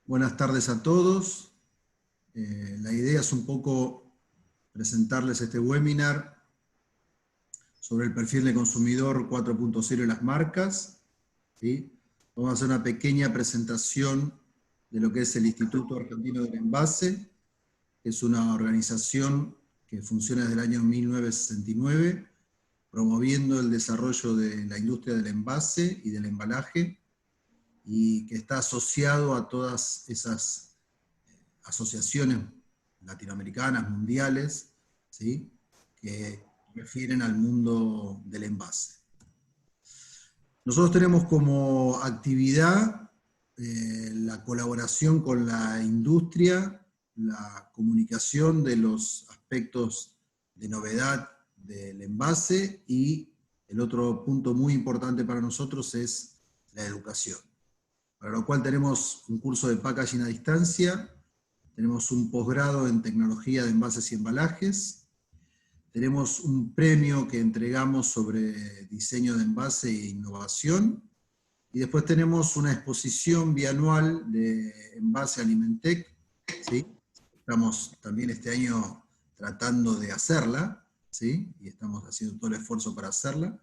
Buenas tardes a todos. La idea es un poco presentarles este webinar sobre el perfil de consumidor 4.0 y las marcas. ¿Sí? Vamos a hacer una pequeña presentación de lo que es el Instituto Argentino del Envase, que es una organización que funciona desde el año 1969, promoviendo el desarrollo de la industria del envase y del embalaje, y que está asociado a todas esas asociaciones latinoamericanas, mundiales, ¿sí?, que refieren al mundo del envase. Nosotros tenemos como actividad la colaboración con la industria, la comunicación de los aspectos de novedad del envase, y el otro punto muy importante para nosotros es la educación. Para lo cual tenemos un curso de packaging a distancia, tenemos un posgrado en tecnología de envases y embalajes, tenemos un premio que entregamos sobre diseño de envase e innovación, y después tenemos una exposición bianual de envase Alimentec, ¿sí? Estamos también este año tratando de hacerla, ¿sí?, y estamos haciendo todo el esfuerzo para hacerla,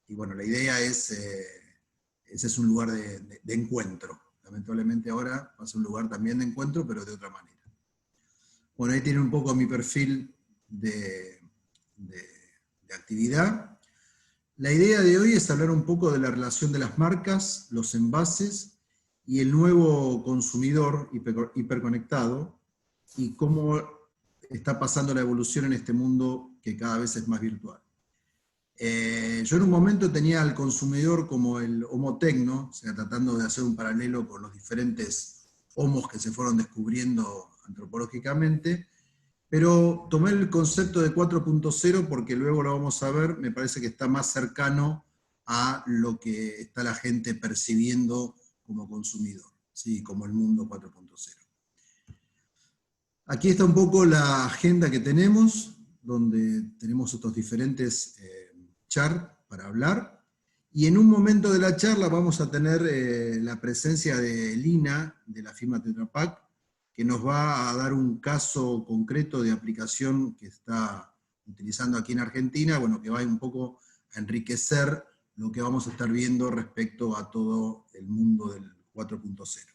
y bueno, la idea es, ese es un lugar de encuentro. Lamentablemente ahora va a ser un lugar también de encuentro, pero de otra manera. Bueno, ahí tienen un poco mi perfil de actividad. La idea de hoy es hablar un poco de la relación de las marcas, los envases y el nuevo consumidor hiperconectado, y cómo está pasando la evolución en este mundo que cada vez es más virtual. Yo en un momento tenía al consumidor como el homo tecno, o sea, tratando de hacer un paralelo con los diferentes homos que se fueron descubriendo antropológicamente, pero tomé el concepto de 4.0 porque luego lo vamos a ver, me parece que está más cercano a lo que está la gente percibiendo como consumidor, ¿sí?, como el mundo 4.0. Aquí está un poco la agenda que tenemos, donde tenemos estos diferentes charts para hablar, y en un momento de la charla vamos a tener la presencia de Lina, de la firma Tetra Pak, que nos va a dar un caso concreto de aplicación que está utilizando aquí en Argentina, bueno, que va un poco a enriquecer lo que vamos a estar viendo respecto a todo el mundo del 4.0.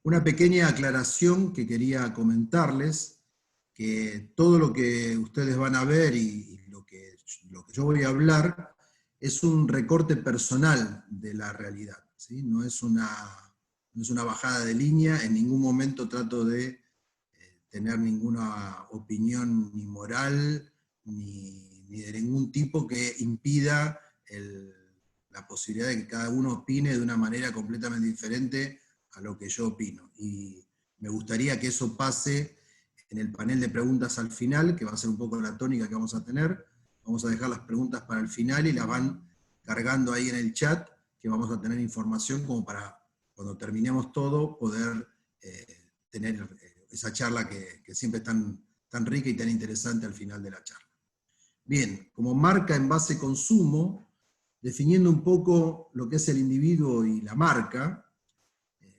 Una pequeña aclaración que quería comentarles, que todo lo que ustedes van a ver y lo que yo voy a hablar es un recorte personal de la realidad, ¿sí? No es una bajada de línea, en ningún momento trato de tener ninguna opinión ni moral, ni de ningún tipo que impida la posibilidad de que cada uno opine de una manera completamente diferente a lo que yo opino. Y me gustaría que eso pase en el panel de preguntas al final, que va a ser un poco la tónica que vamos a tener. Vamos a dejar las preguntas para el final y las van cargando ahí en el chat, que vamos a tener información como para, cuando terminemos todo, poder tener esa charla que siempre es tan rica y tan interesante al final de la charla. Bien, como marca, envase, consumo, definiendo un poco lo que es el individuo y la marca.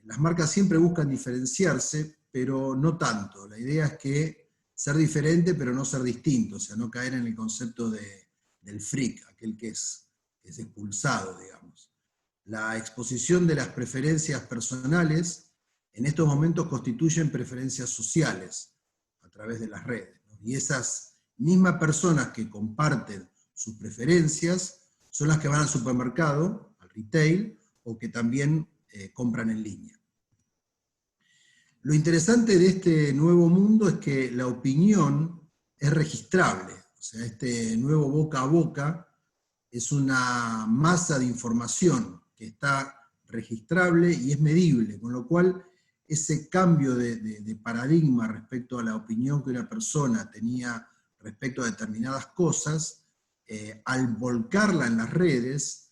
Las marcas siempre buscan diferenciarse, pero no tanto. La idea es que ser diferente, pero no ser distinto, o sea, no caer en el concepto del freak, aquel que es expulsado, digamos. La exposición de las preferencias personales en estos momentos constituyen preferencias sociales a través de las redes, ¿no? Y esas mismas personas que comparten sus preferencias son las que van al supermercado, al retail, o que también compran en línea. Lo interesante de este nuevo mundo es que la opinión es registrable, o sea, este nuevo boca a boca es una masa de información que está registrable y es medible, con lo cual ese cambio de paradigma respecto a la opinión que una persona tenía respecto a determinadas cosas, al volcarla en las redes,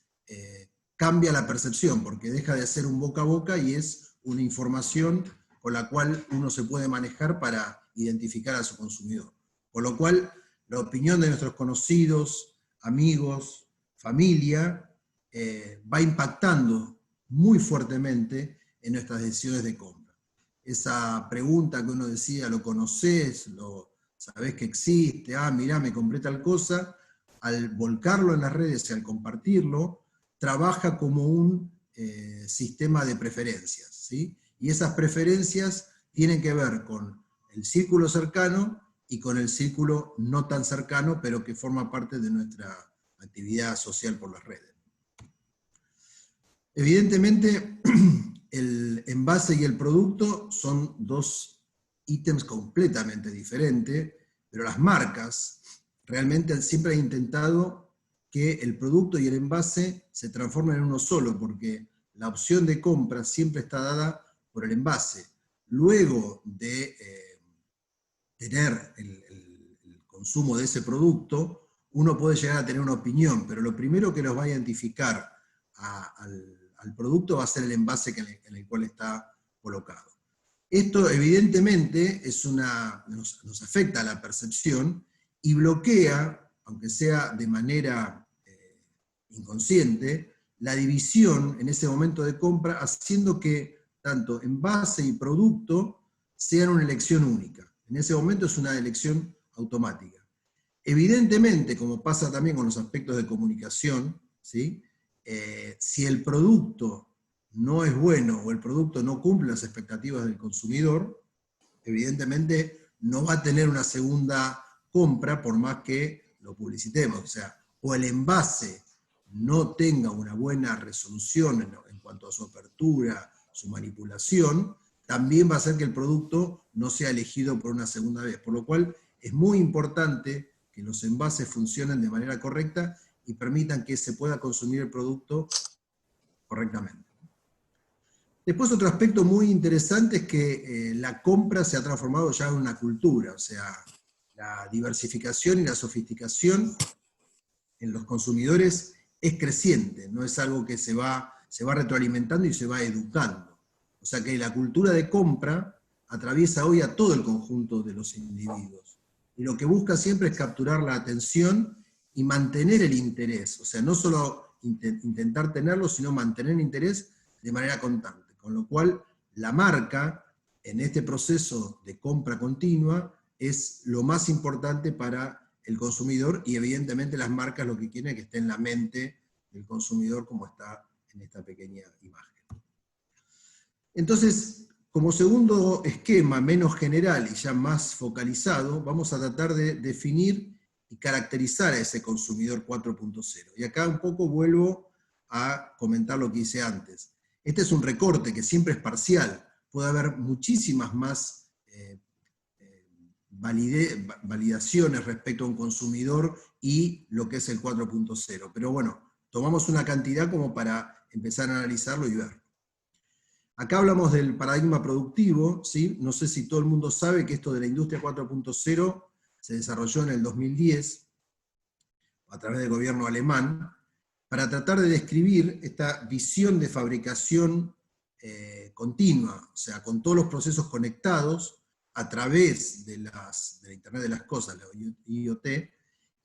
cambia la percepción, porque deja de ser un boca a boca y es una información con la cual uno se puede manejar para identificar a su consumidor. Por lo cual, la opinión de nuestros conocidos, amigos, familia, va impactando muy fuertemente en nuestras decisiones de compra. Esa pregunta que uno decía, ¿lo conocés? ¿Sabés que existe? Ah, mirá, me compré tal cosa. Al volcarlo en las redes y al compartirlo, trabaja como un sistema de preferencias, ¿sí? Y esas preferencias tienen que ver con el círculo cercano y con el círculo no tan cercano, pero que forma parte de nuestra actividad social por las redes. Evidentemente, el envase y el producto son dos ítems completamente diferentes, pero las marcas realmente siempre han intentado que el producto y el envase se transformen en uno solo, porque la opción de compra siempre está dada por el envase. Luego de tener el consumo de ese producto, uno puede llegar a tener una opinión, pero lo primero que nos va a identificar al producto va a ser el envase en el cual está colocado. Esto evidentemente nos afecta a la percepción y bloquea, aunque sea de manera inconsciente, la división en ese momento de compra, haciendo que tanto envase y producto sean una elección única. En ese momento es una elección automática. Evidentemente, como pasa también con los aspectos de comunicación, ¿sí? Si el producto no es bueno o el producto no cumple las expectativas del consumidor, evidentemente no va a tener una segunda compra por más que lo publicitemos. O sea, o el envase no tenga una buena resolución en cuanto a su apertura, su manipulación, también va a hacer que el producto no sea elegido por una segunda vez. Por lo cual es muy importante que los envases funcionen de manera correcta y permitan que se pueda consumir el producto correctamente. Después otro aspecto muy interesante es que la compra se ha transformado ya en una cultura, o sea, la diversificación y la sofisticación en los consumidores es creciente, no es algo que se va retroalimentando y se va educando. O sea que la cultura de compra atraviesa hoy a todo el conjunto de los individuos. Y lo que busca siempre es capturar la atención y mantener el interés. O sea, no solo intentar tenerlo, sino mantener el interés de manera constante. Con lo cual, la marca, en este proceso de compra continua, es lo más importante para el consumidor, y evidentemente las marcas lo que quieren es que esté en la mente del consumidor, como está en esta pequeña imagen. Entonces, como segundo esquema, menos general y ya más focalizado, vamos a tratar de definir y caracterizar a ese consumidor 4.0. Y acá un poco vuelvo a comentar lo que hice antes. Este es un recorte que siempre es parcial, puede haber muchísimas más validaciones respecto a un consumidor y lo que es el 4.0. Pero bueno, tomamos una cantidad como para empezar a analizarlo y ver. Acá hablamos del paradigma productivo, ¿sí? No sé si todo el mundo sabe que esto de la industria 4.0 se desarrolló en el 2010 a través del gobierno alemán para tratar de describir esta visión de fabricación continua, o sea, con todos los procesos conectados a través de la Internet de las Cosas, la IoT,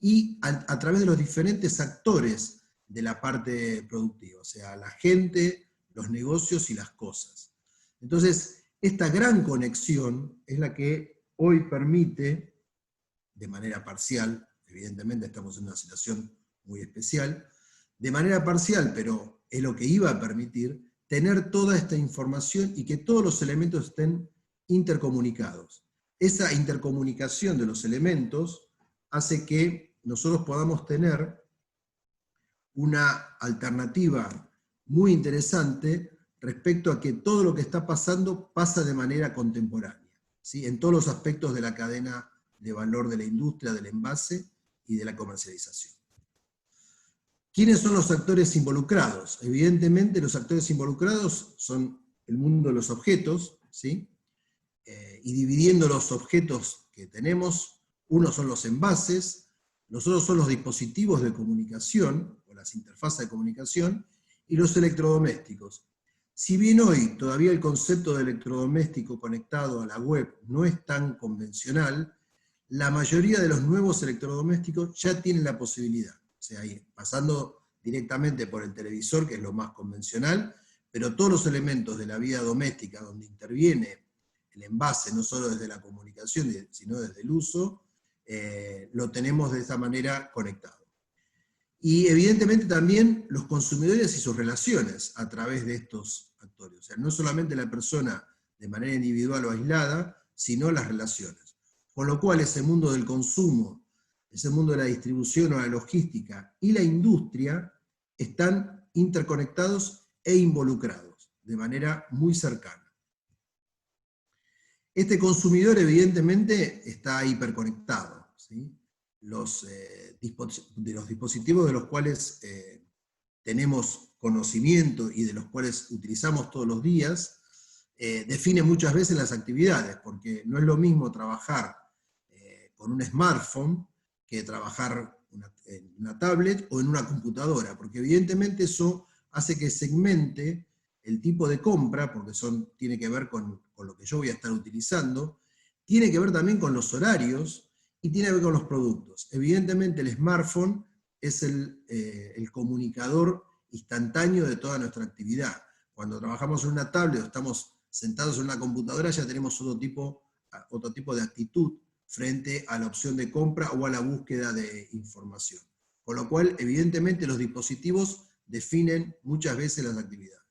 y a través de los diferentes actores de la parte productiva, o sea, la gente, los negocios y las cosas. Entonces, esta gran conexión es la que hoy permite, de manera parcial, evidentemente estamos en una situación muy especial, de manera parcial, pero es lo que iba a permitir, tener toda esta información y que todos los elementos estén intercomunicados. Esa intercomunicación de los elementos hace que nosotros podamos tener una alternativa muy interesante respecto a que todo lo que está pasando pasa de manera contemporánea, ¿sí? En todos los aspectos de la cadena de valor de la industria, del envase y de la comercialización. ¿Quiénes son los actores involucrados? Evidentemente los actores involucrados son el mundo de los objetos, ¿sí? Y dividiendo los objetos que tenemos, unos son los envases, los otros son los dispositivos de comunicación, o las interfaces de comunicación, y los electrodomésticos. Si bien hoy todavía el concepto de electrodoméstico conectado a la web no es tan convencional, la mayoría de los nuevos electrodomésticos ya tienen la posibilidad. O sea, pasando directamente por el televisor, que es lo más convencional, pero todos los elementos de la vida doméstica donde interviene el envase, no solo desde la comunicación, sino desde el uso, lo tenemos de esta manera conectado. Y evidentemente también los consumidores y sus relaciones a través de estos actores. O sea, no solamente la persona de manera individual o aislada, sino las relaciones. Con lo cual ese mundo del consumo, ese mundo de la distribución o la logística y la industria están interconectados e involucrados de manera muy cercana. Este consumidor evidentemente está hiperconectado, ¿sí? De los dispositivos de los cuales tenemos conocimiento y de los cuales utilizamos todos los días, define muchas veces las actividades, porque no es lo mismo trabajar con un smartphone que trabajar en una tablet o en una computadora, porque evidentemente eso hace que segmente el tipo de compra, porque tiene que ver con lo que yo voy a estar utilizando, tiene que ver también con los horarios y tiene que ver con los productos. Evidentemente el smartphone es el comunicador instantáneo de toda nuestra actividad. Cuando trabajamos en una tablet o estamos sentados en una computadora ya tenemos otro tipo de actitud frente a la opción de compra o a la búsqueda de información. Con lo cual, evidentemente, los dispositivos definen muchas veces las actividades.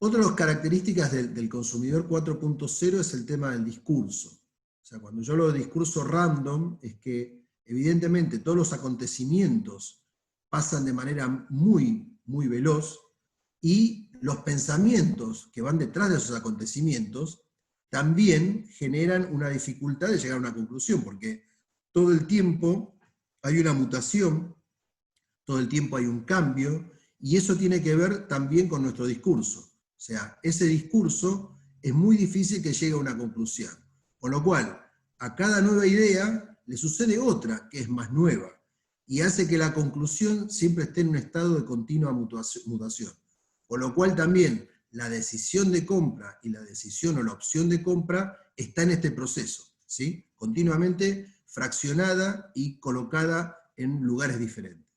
Otra de las características del consumidor 4.0 es el tema del discurso. O sea, cuando yo hablo de discurso random, es que evidentemente todos los acontecimientos pasan de manera muy, muy veloz, y los pensamientos que van detrás de esos acontecimientos también generan una dificultad de llegar a una conclusión, porque todo el tiempo hay una mutación, todo el tiempo hay un cambio, y eso tiene que ver también con nuestro discurso. O sea, ese discurso es muy difícil que llegue a una conclusión. Con lo cual, a cada nueva idea le sucede otra que es más nueva, y hace que la conclusión siempre esté en un estado de continua mutación. Con lo cual también la decisión de compra y la decisión o la opción de compra está en este proceso, ¿sí? Continuamente fraccionada y colocada en lugares diferentes.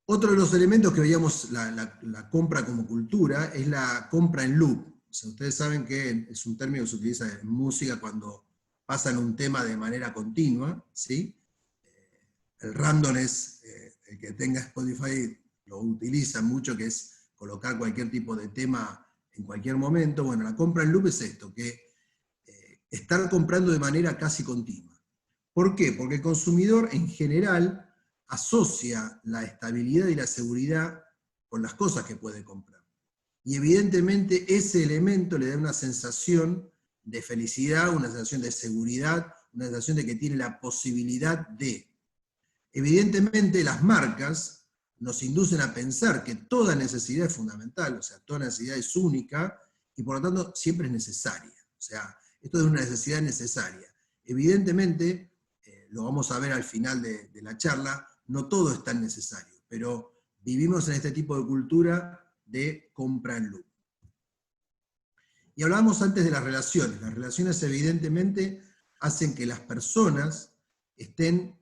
Otro de los elementos que veíamos la compra como cultura es la compra en loop. O sea, ustedes saben que es un término que se utiliza en música cuando pasan un tema de manera continua, ¿sí? El random es, el que tenga Spotify lo utiliza mucho, que es colocar cualquier tipo de tema en cualquier momento. Bueno, la compra en loop es esto, que estar comprando de manera casi continua. ¿Por qué? Porque el consumidor en general asocia la estabilidad y la seguridad con las cosas que puede comprar. Y evidentemente ese elemento le da una sensación de felicidad, una sensación de seguridad, una sensación de que tiene la posibilidad de. Evidentemente las marcas nos inducen a pensar que toda necesidad es fundamental, o sea, toda necesidad es única y por lo tanto siempre es necesaria. O sea, esto es una necesidad necesaria. Evidentemente, lo vamos a ver al final de la charla, no todo es tan necesario, pero vivimos en este tipo de cultura de compra en loop. Y hablábamos antes de las relaciones. Las relaciones evidentemente hacen que las personas estén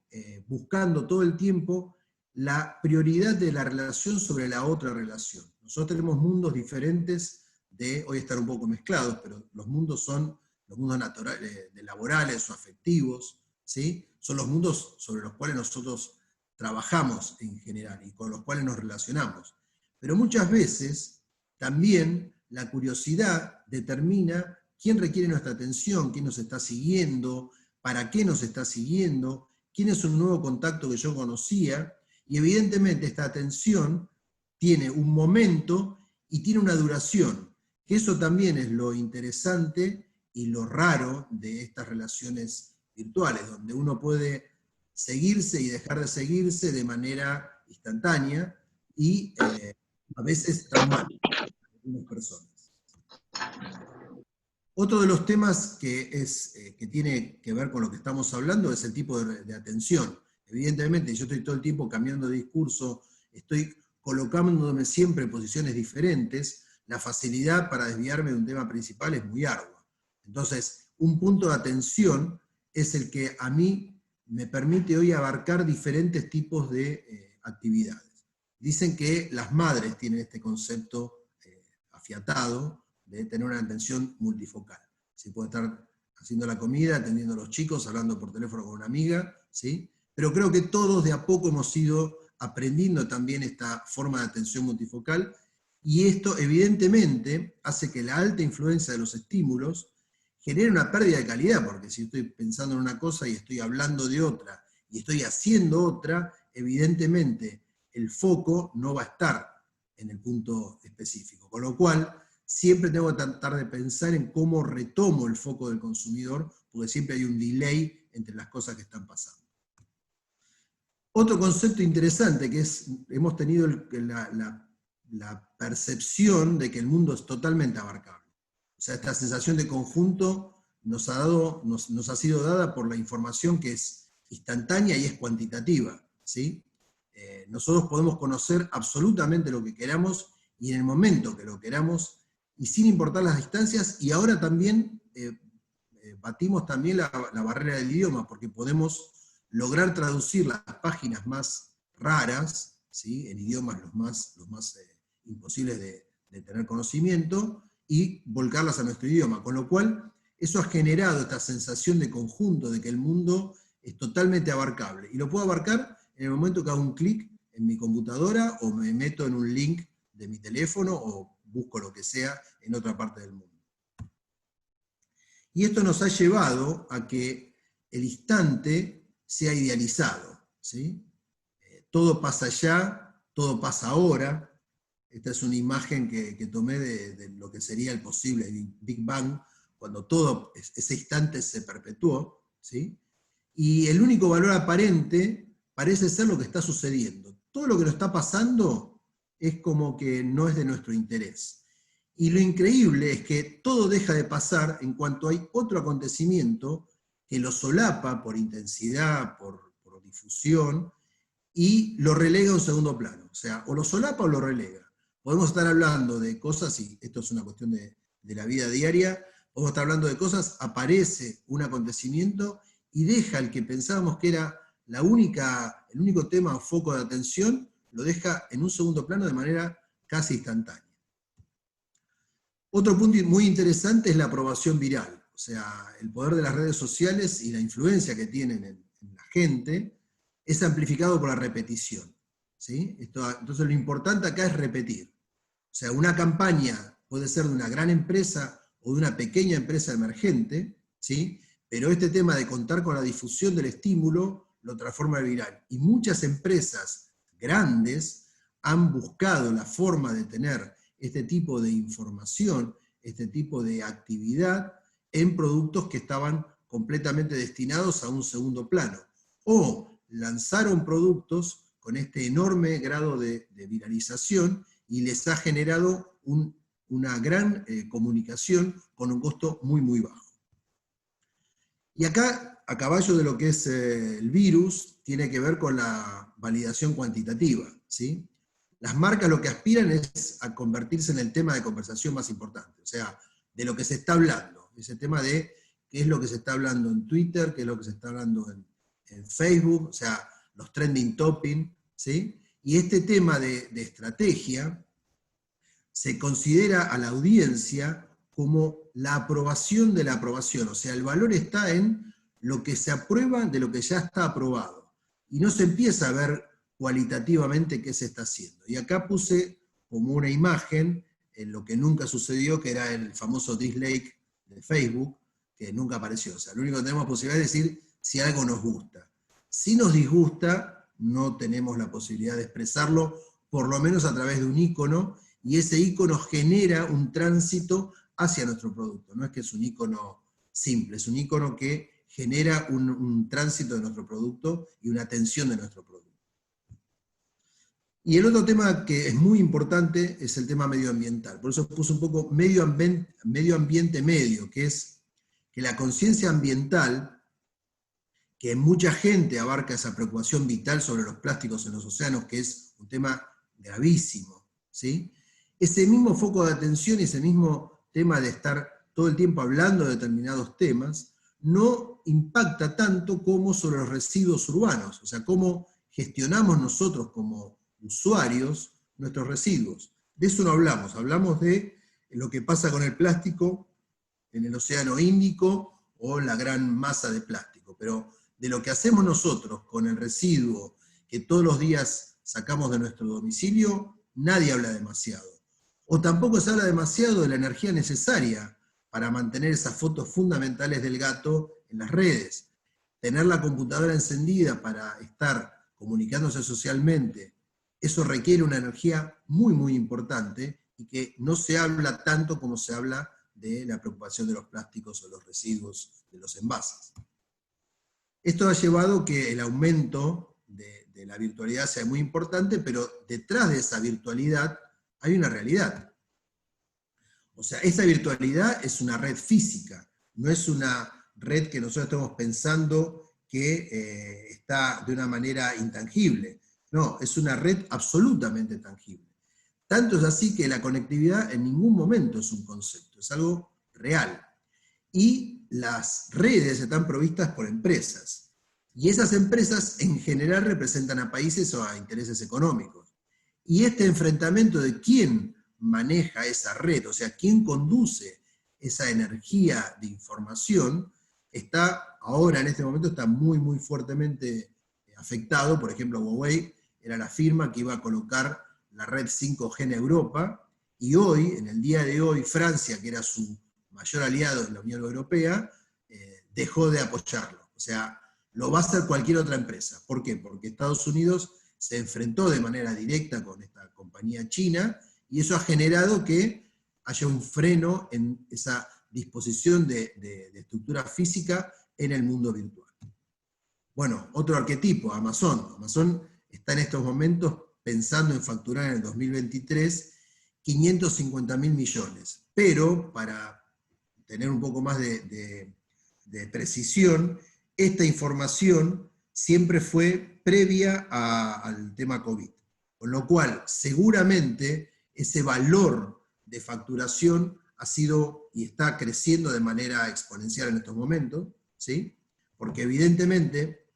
buscando todo el tiempo la prioridad de la relación sobre la otra relación. Nosotros tenemos mundos diferentes de, hoy están un poco mezclados, pero los mundos son los mundos naturales, laborales o afectivos, ¿sí? Son los mundos sobre los cuales nosotros trabajamos en general y con los cuales nos relacionamos. Pero muchas veces también la curiosidad determina quién requiere nuestra atención, quién nos está siguiendo, para qué nos está siguiendo, quién es un nuevo contacto que yo conocía, y evidentemente esta atención tiene un momento y tiene una duración, que eso también es lo interesante y lo raro de estas relaciones virtuales, donde uno puede seguirse y dejar de seguirse de manera instantánea y a veces traumática para algunas personas. Otro de los temas que tiene que ver con lo que estamos hablando es el tipo de atención. Evidentemente, yo estoy todo el tiempo cambiando de discurso, estoy colocándome siempre en posiciones diferentes, la facilidad para desviarme de un tema principal es muy ardua. Entonces, un punto de atención es el que a mí me permite hoy abarcar diferentes tipos de actividades. Dicen que las madres tienen este concepto afiatado de tener una atención multifocal. Se puede estar haciendo la comida, atendiendo a los chicos, hablando por teléfono con una amiga, ¿sí? Pero creo que todos de a poco hemos ido aprendiendo también esta forma de atención multifocal, y esto evidentemente hace que la alta influencia de los estímulos genere una pérdida de calidad, porque si estoy pensando en una cosa y estoy hablando de otra, y estoy haciendo otra, evidentemente el foco no va a estar en el punto específico. Con lo cual, siempre tengo que tratar de pensar en cómo retomo el foco del consumidor, porque siempre hay un delay entre las cosas que están pasando. Otro concepto interesante que es, hemos tenido la percepción de que el mundo es totalmente abarcable. O sea, esta sensación de conjunto nos ha sido dada por la información que es instantánea y es cuantitativa, ¿sí? Nosotros podemos conocer absolutamente lo que queramos y en el momento que lo queramos y sin importar las distancias, y ahora también batimos también la barrera del idioma, porque podemos lograr traducir las páginas más raras, ¿sí? En idiomas los más imposibles de tener conocimiento, y volcarlas a nuestro idioma, con lo cual eso ha generado esta sensación de conjunto, de que el mundo es totalmente abarcable, y lo puedo abarcar en el momento que hago un clic en mi computadora, o me meto en un link de mi teléfono, o busco lo que sea en otra parte del mundo. Y esto nos ha llevado a que el instante sea idealizado, ¿sí? Todo pasa allá, todo pasa ahora. Esta es una imagen que tomé de lo que sería el posible Big Bang, cuando todo ese instante se perpetuó, ¿sí? Y el único valor aparente parece ser lo que está sucediendo. Todo lo que nos está pasando es como que no es de nuestro interés. Y lo increíble es que todo deja de pasar en cuanto hay otro acontecimiento que lo solapa por intensidad, por difusión, y lo relega a un segundo plano. O sea, o lo solapa o lo relega. Podemos estar hablando de cosas, y esto es una cuestión de la vida diaria, podemos estar hablando de cosas, aparece un acontecimiento y deja el que pensábamos que era el único tema o foco de atención, lo deja en un segundo plano de manera casi instantánea. Otro punto muy interesante es la aprobación viral, o sea, el poder de las redes sociales y la influencia que tienen en la gente es amplificado por la repetición, ¿sí? Entonces lo importante acá es repetir. O sea, una campaña puede ser de una gran empresa o de una pequeña empresa emergente, ¿sí? Pero este tema de contar con la difusión del estímulo lo transforma en viral. Y muchas empresas grandes han buscado la forma de tener este tipo de información, este tipo de actividad en productos que estaban completamente destinados a un segundo plano. O lanzaron productos con este enorme grado de viralización y les ha generado una gran comunicación con un costo muy, muy bajo. Y acá, a caballo de lo que es el virus, tiene que ver con la validación cuantitativa, ¿sí? Las marcas lo que aspiran es a convertirse en el tema de conversación más importante, o sea, de lo que se está hablando, ese tema de qué es lo que se está hablando en Twitter, qué es lo que se está hablando en Facebook, o sea, los trending topics, ¿sí? Y este tema de estrategia se considera a la audiencia como la aprobación de la aprobación, o sea, el valor está en lo que se aprueba de lo que ya está aprobado, y no se empieza a ver cualitativamente qué se está haciendo. Y acá puse como una imagen en lo que nunca sucedió, que era el famoso dislike de Facebook, que nunca apareció. O sea, lo único que tenemos posibilidad es decir si algo nos gusta. Si nos disgusta, no tenemos la posibilidad de expresarlo, por lo menos a través de un icono, y ese icono genera un tránsito hacia nuestro producto. No es que es un icono simple, es un icono que genera un tránsito de nuestro producto y una atención de nuestro producto. Y el otro tema que es muy importante es el tema medioambiental. Por eso puse un poco medio ambiente medio, que es que la conciencia ambiental, que mucha gente abarca esa preocupación vital sobre los plásticos en los océanos, que es un tema gravísimo, ¿sí? Ese mismo foco de atención y ese mismo tema de estar todo el tiempo hablando de determinados temas, no impacta tanto como sobre los residuos urbanos, o sea, cómo gestionamos nosotros como usuarios nuestros residuos. De eso no hablamos, hablamos de lo que pasa con el plástico en el océano Índico o la gran masa de plástico, pero de lo que hacemos nosotros con el residuo que todos los días sacamos de nuestro domicilio, nadie habla demasiado. O tampoco se habla demasiado de la energía necesaria para mantener esas fotos fundamentales del gato en las redes. Tener la computadora encendida para estar comunicándose socialmente, eso requiere una energía muy, muy importante y que no se habla tanto como se habla de la preocupación de los plásticos o los residuos de los envases. Esto ha llevado que el aumento de la virtualidad sea muy importante, pero detrás de esa virtualidad hay una realidad. O sea, esa virtualidad es una red física, no es una red que nosotros estamos pensando que está de una manera intangible. No, es una red absolutamente tangible. Tanto es así que la conectividad en ningún momento es un concepto, es algo real. Y las redes están provistas por empresas. Y esas empresas en general representan a países o a intereses económicos. Y este enfrentamiento de quién maneja esa red, o sea, quién conduce esa energía de información, está ahora, en este momento, está muy, muy fuertemente afectado. Por ejemplo, Huawei era la firma que iba a colocar la red 5G en Europa, y hoy, en el día de hoy, Francia, que era su mayor aliado en la Unión Europea, dejó de apoyarlo. O sea, lo va a hacer cualquier otra empresa. ¿Por qué? Porque Estados Unidos se enfrentó de manera directa con esta compañía china, y eso ha generado que haya un freno en esa disposición de estructura física en el mundo virtual. Bueno, otro arquetipo, Amazon. Amazon está en estos momentos pensando en facturar en el 2023 $550.000 millones, pero para tener un poco más de precisión, esta información siempre fue previa al tema COVID, con lo cual seguramente ese valor de facturación ha sido y está creciendo de manera exponencial en estos momentos, ¿sí? Porque evidentemente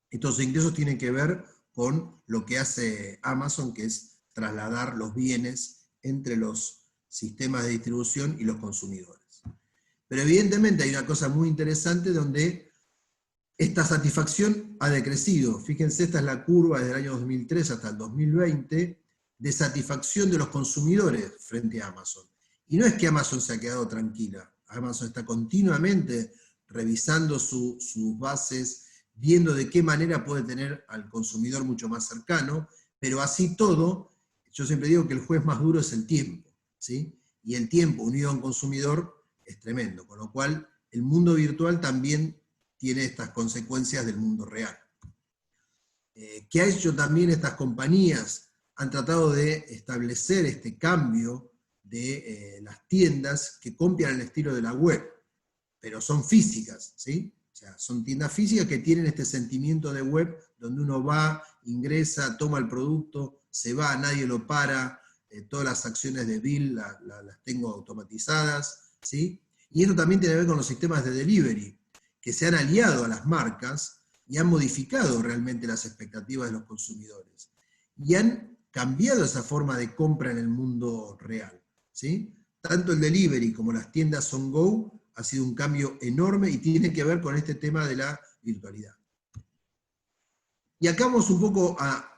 estos ingresos tienen que ver con lo que hace Amazon, que es trasladar los bienes entre los sistemas de distribución y los consumidores. Pero evidentemente hay una cosa muy interesante donde esta satisfacción ha decrecido. Fíjense, esta es la curva desde el año 2003 hasta el 2020 de satisfacción de los consumidores frente a Amazon. Y no es que Amazon se ha quedado tranquila. Amazon está continuamente revisando sus bases, viendo de qué manera puede tener al consumidor mucho más cercano, pero así todo, yo siempre digo que el juez más duro es el tiempo, ¿sí? Y el tiempo unido a un consumidor es tremendo, con lo cual el mundo virtual también tiene estas consecuencias del mundo real. ¿Qué ha hecho también estas compañías? Han tratado de establecer este cambio de las tiendas que copian el estilo de la web, pero son físicas, ¿sí? O sea, son tiendas físicas que tienen este sentimiento de web, donde uno va, ingresa, toma el producto, se va, nadie lo para, todas las acciones de bill las tengo automatizadas, ¿sí? Y eso también tiene que ver con los sistemas de delivery, que se han aliado a las marcas y han modificado realmente las expectativas de los consumidores. Y han cambiado esa forma de compra en el mundo real, ¿sí? Tanto el delivery como las tiendas on go ha sido un cambio enorme y tiene que ver con este tema de la virtualidad. Y acá vamos un poco a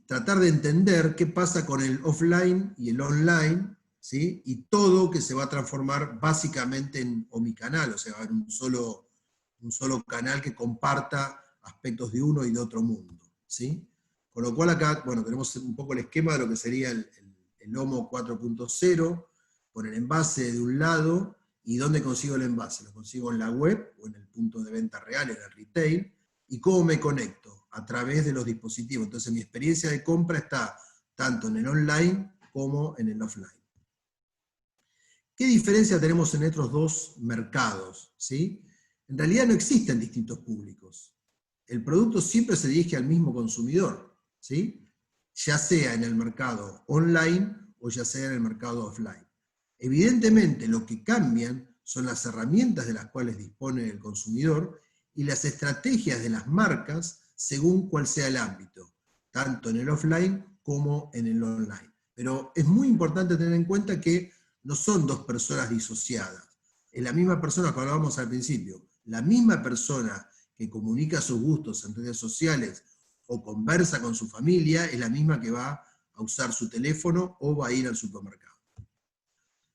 tratar de entender qué pasa con el offline y el online, ¿sí? Y todo que se va a transformar básicamente en omnicanal, o sea, va a haber un solo canal que comparta aspectos de uno y de otro mundo, ¿sí? Con lo cual acá, bueno, tenemos un poco el esquema de lo que sería el OMO 4.0, con el envase de un lado. ¿Y dónde consigo el envase? Lo consigo en la web o en el punto de venta real, en el retail. ¿Y cómo me conecto? A través de los dispositivos. Entonces mi experiencia de compra está tanto en el online como en el offline. ¿Qué diferencia tenemos en estos dos mercados? ¿Sí? En realidad no existen distintos públicos. El producto siempre se dirige al mismo consumidor, ¿sí? Ya sea en el mercado online o ya sea en el mercado offline. Evidentemente lo que cambian son las herramientas de las cuales dispone el consumidor y las estrategias de las marcas según cuál sea el ámbito, tanto en el offline como en el online. Pero es muy importante tener en cuenta que no son dos personas disociadas. Es la misma persona que hablábamos al principio, la misma persona que comunica sus gustos en redes sociales o conversa con su familia, es la misma que va a usar su teléfono o va a ir al supermercado.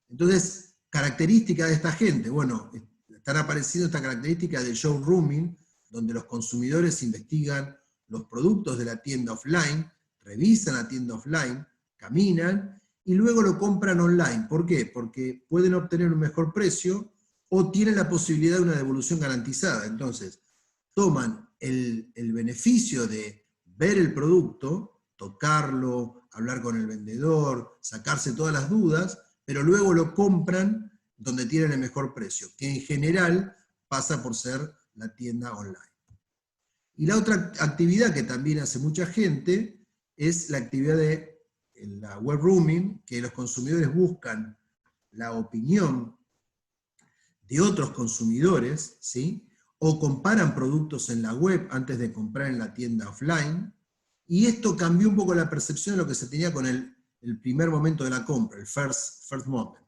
Entonces, característica de esta gente, bueno, están apareciendo esta característica del showrooming, donde los consumidores investigan los productos de la tienda offline, revisan la tienda offline, caminan y luego lo compran online. ¿Por qué? Porque pueden obtener un mejor precio o tienen la posibilidad de una devolución garantizada. Entonces, toman el beneficio de ver el producto, tocarlo, hablar con el vendedor, sacarse todas las dudas, pero luego lo compran donde tienen el mejor precio, que en general pasa por ser la tienda online. Y la otra actividad que también hace mucha gente es la actividad de la web rooming, que los consumidores buscan la opinión de otros consumidores, ¿sí? O comparan productos en la web antes de comprar en la tienda offline, y esto cambió un poco la percepción de lo que se tenía con el primer momento de la compra, el first moment.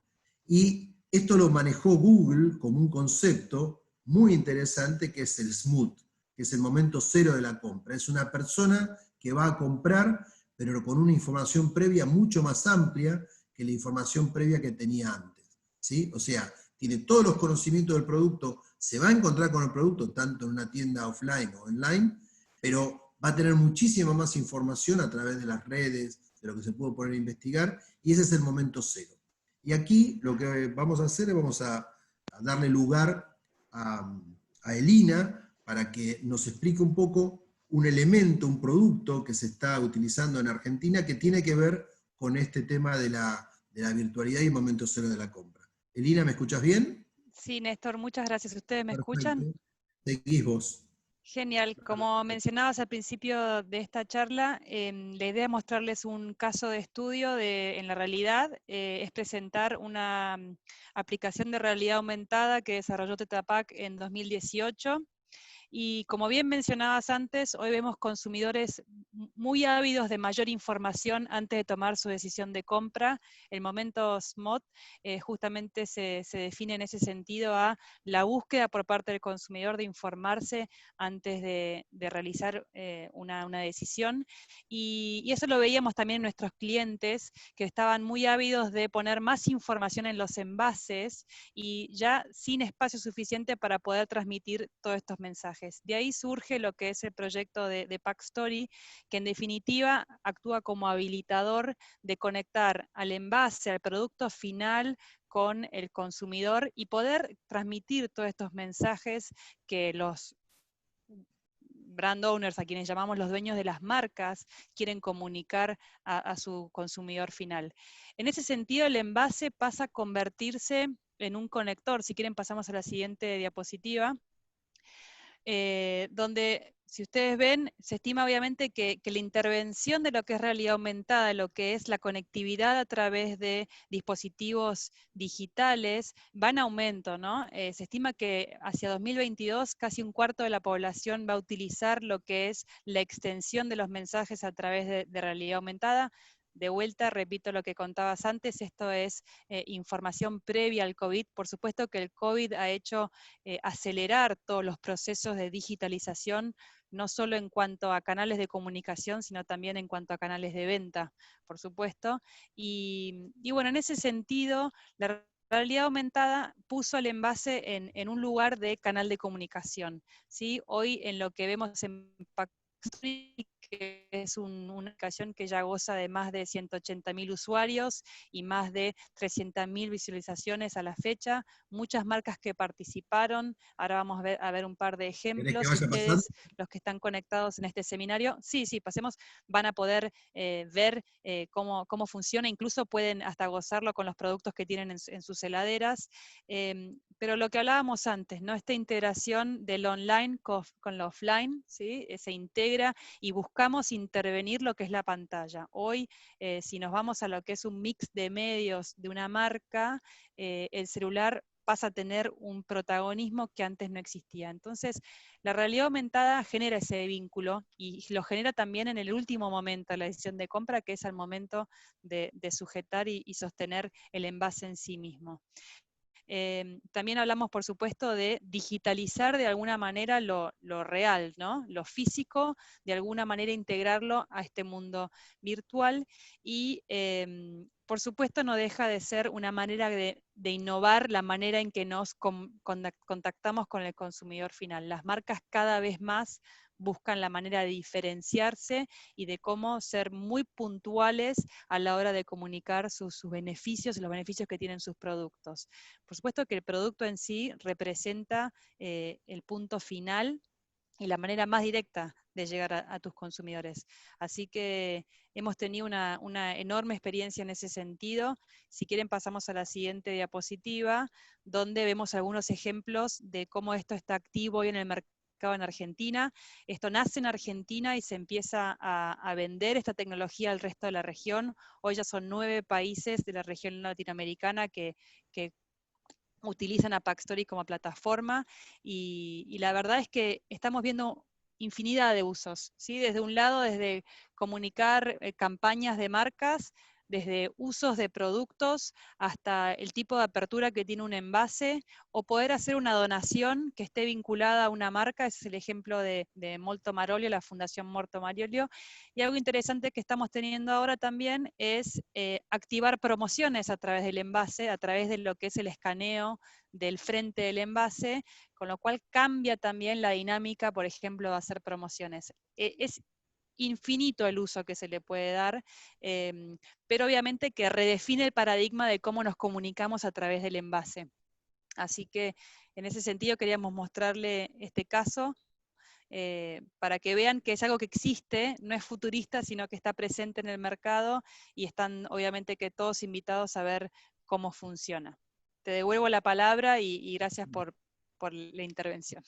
Y esto lo manejó Google como un concepto muy interesante que es el smooth, que es el momento cero de la compra. Es una persona que va a comprar, pero con una información previa mucho más amplia que la información previa que tenía antes, ¿sí? O sea, tiene todos los conocimientos del producto, se va a encontrar con el producto tanto en una tienda offline o online, pero va a tener muchísima más información a través de las redes, de lo que se puede poner a investigar, y ese es el momento cero. Y aquí lo que vamos a hacer es vamos a darle lugar a Elina para que nos explique un poco un elemento, un producto que se está utilizando en Argentina que tiene que ver con este tema de la virtualidad y el momento cero de la compra. Elina, ¿me escuchas bien? Sí, Néstor, muchas gracias. ¿Ustedes me escuchan? Perfecto. Seguís vos. Genial. Como mencionabas al principio de esta charla, la idea es mostrarles un caso de estudio en la realidad, es presentar una aplicación de realidad aumentada que desarrolló Tetra Pak en 2018. Y como bien mencionabas antes, hoy vemos consumidores muy ávidos de mayor información antes de tomar su decisión de compra. El momento SMOT justamente se define en ese sentido a la búsqueda por parte del consumidor de informarse antes de realizar una decisión. Y eso lo veíamos también en nuestros clientes, que estaban muy ávidos de poner más información en los envases y ya sin espacio suficiente para poder transmitir todos estos mensajes. De ahí surge lo que es el proyecto de Pak Story, que en definitiva actúa como habilitador de conectar al envase, al producto final, con el consumidor y poder transmitir todos estos mensajes que los brand owners, a quienes llamamos los dueños de las marcas, quieren comunicar a su consumidor final. En ese sentido, el envase pasa a convertirse en un conector. Si quieren, pasamos a la siguiente diapositiva. Donde, si ustedes ven, se estima obviamente que la intervención de lo que es realidad aumentada, lo que es la conectividad a través de dispositivos digitales, va en aumento, ¿no? Se estima que hacia 2022 casi un cuarto de la población va a utilizar lo que es la extensión de los mensajes a través de realidad aumentada. De vuelta, repito lo que contabas antes, esto es información previa al COVID. Por supuesto que el COVID ha hecho acelerar todos los procesos de digitalización, no solo en cuanto a canales de comunicación, sino también en cuanto a canales de venta, por supuesto. Y bueno, en ese sentido, la realidad aumentada puso al envase en un lugar de canal de comunicación, ¿sí? Hoy en lo que vemos en Packstory, que es una aplicación que ya goza de más de 180.000 usuarios y más de 300.000 visualizaciones a la fecha, muchas marcas que participaron. Ahora vamos a ver un par de ¿Querés que ejemplos. vaya pasando? Ustedes, los que están conectados en este seminario, sí, pasemos, van a poder ver cómo funciona, incluso pueden hasta gozarlo con los productos que tienen en sus heladeras. Pero lo que hablábamos antes, ¿no? Esta integración del online con lo offline, ¿sí? Se integra y buscamos intervenir lo que es la pantalla. Hoy, si nos vamos a lo que es un mix de medios de una marca, el celular pasa a tener un protagonismo que antes no existía. Entonces, la realidad aumentada genera ese vínculo y lo genera también en el último momento de la decisión de compra, que es al momento de sujetar y sostener el envase en sí mismo. También hablamos, por supuesto, de digitalizar de alguna manera lo real, ¿no? Lo físico, de alguna manera integrarlo a este mundo virtual y, por supuesto, no deja de ser una manera de innovar la manera en que nos contactamos con el consumidor final. Las marcas cada vez más buscan la manera de diferenciarse y de cómo ser muy puntuales a la hora de comunicar sus beneficios y los beneficios que tienen sus productos. Por supuesto que el producto en sí representa el punto final y la manera más directa de llegar a tus consumidores. Así que hemos tenido una enorme experiencia en ese sentido. Si quieren pasamos a la siguiente diapositiva, donde vemos algunos ejemplos de cómo esto está activo hoy en el mercado en Argentina. Esto nace en Argentina y se empieza a vender esta tecnología al resto de la región. Hoy ya son 9 países de la región latinoamericana que utilizan a Packstory como plataforma y la verdad es que estamos viendo infinidad de usos, ¿sí? Desde un lado, desde comunicar campañas de marcas, desde usos de productos, hasta el tipo de apertura que tiene un envase, o poder hacer una donación que esté vinculada a una marca. Ese es el ejemplo de Molto Marolio, la Fundación Molto Marolio. Y algo interesante que estamos teniendo ahora también es activar promociones a través del envase, a través de lo que es el escaneo del frente del envase, con lo cual cambia también la dinámica, por ejemplo, de hacer promociones. Es infinito el uso que se le puede dar, pero obviamente que redefine el paradigma de cómo nos comunicamos a través del envase. Así que en ese sentido queríamos mostrarle este caso, para que vean que es algo que existe, no es futurista, sino que está presente en el mercado y están obviamente que todos invitados a ver cómo funciona. Te devuelvo la palabra y gracias por la intervención.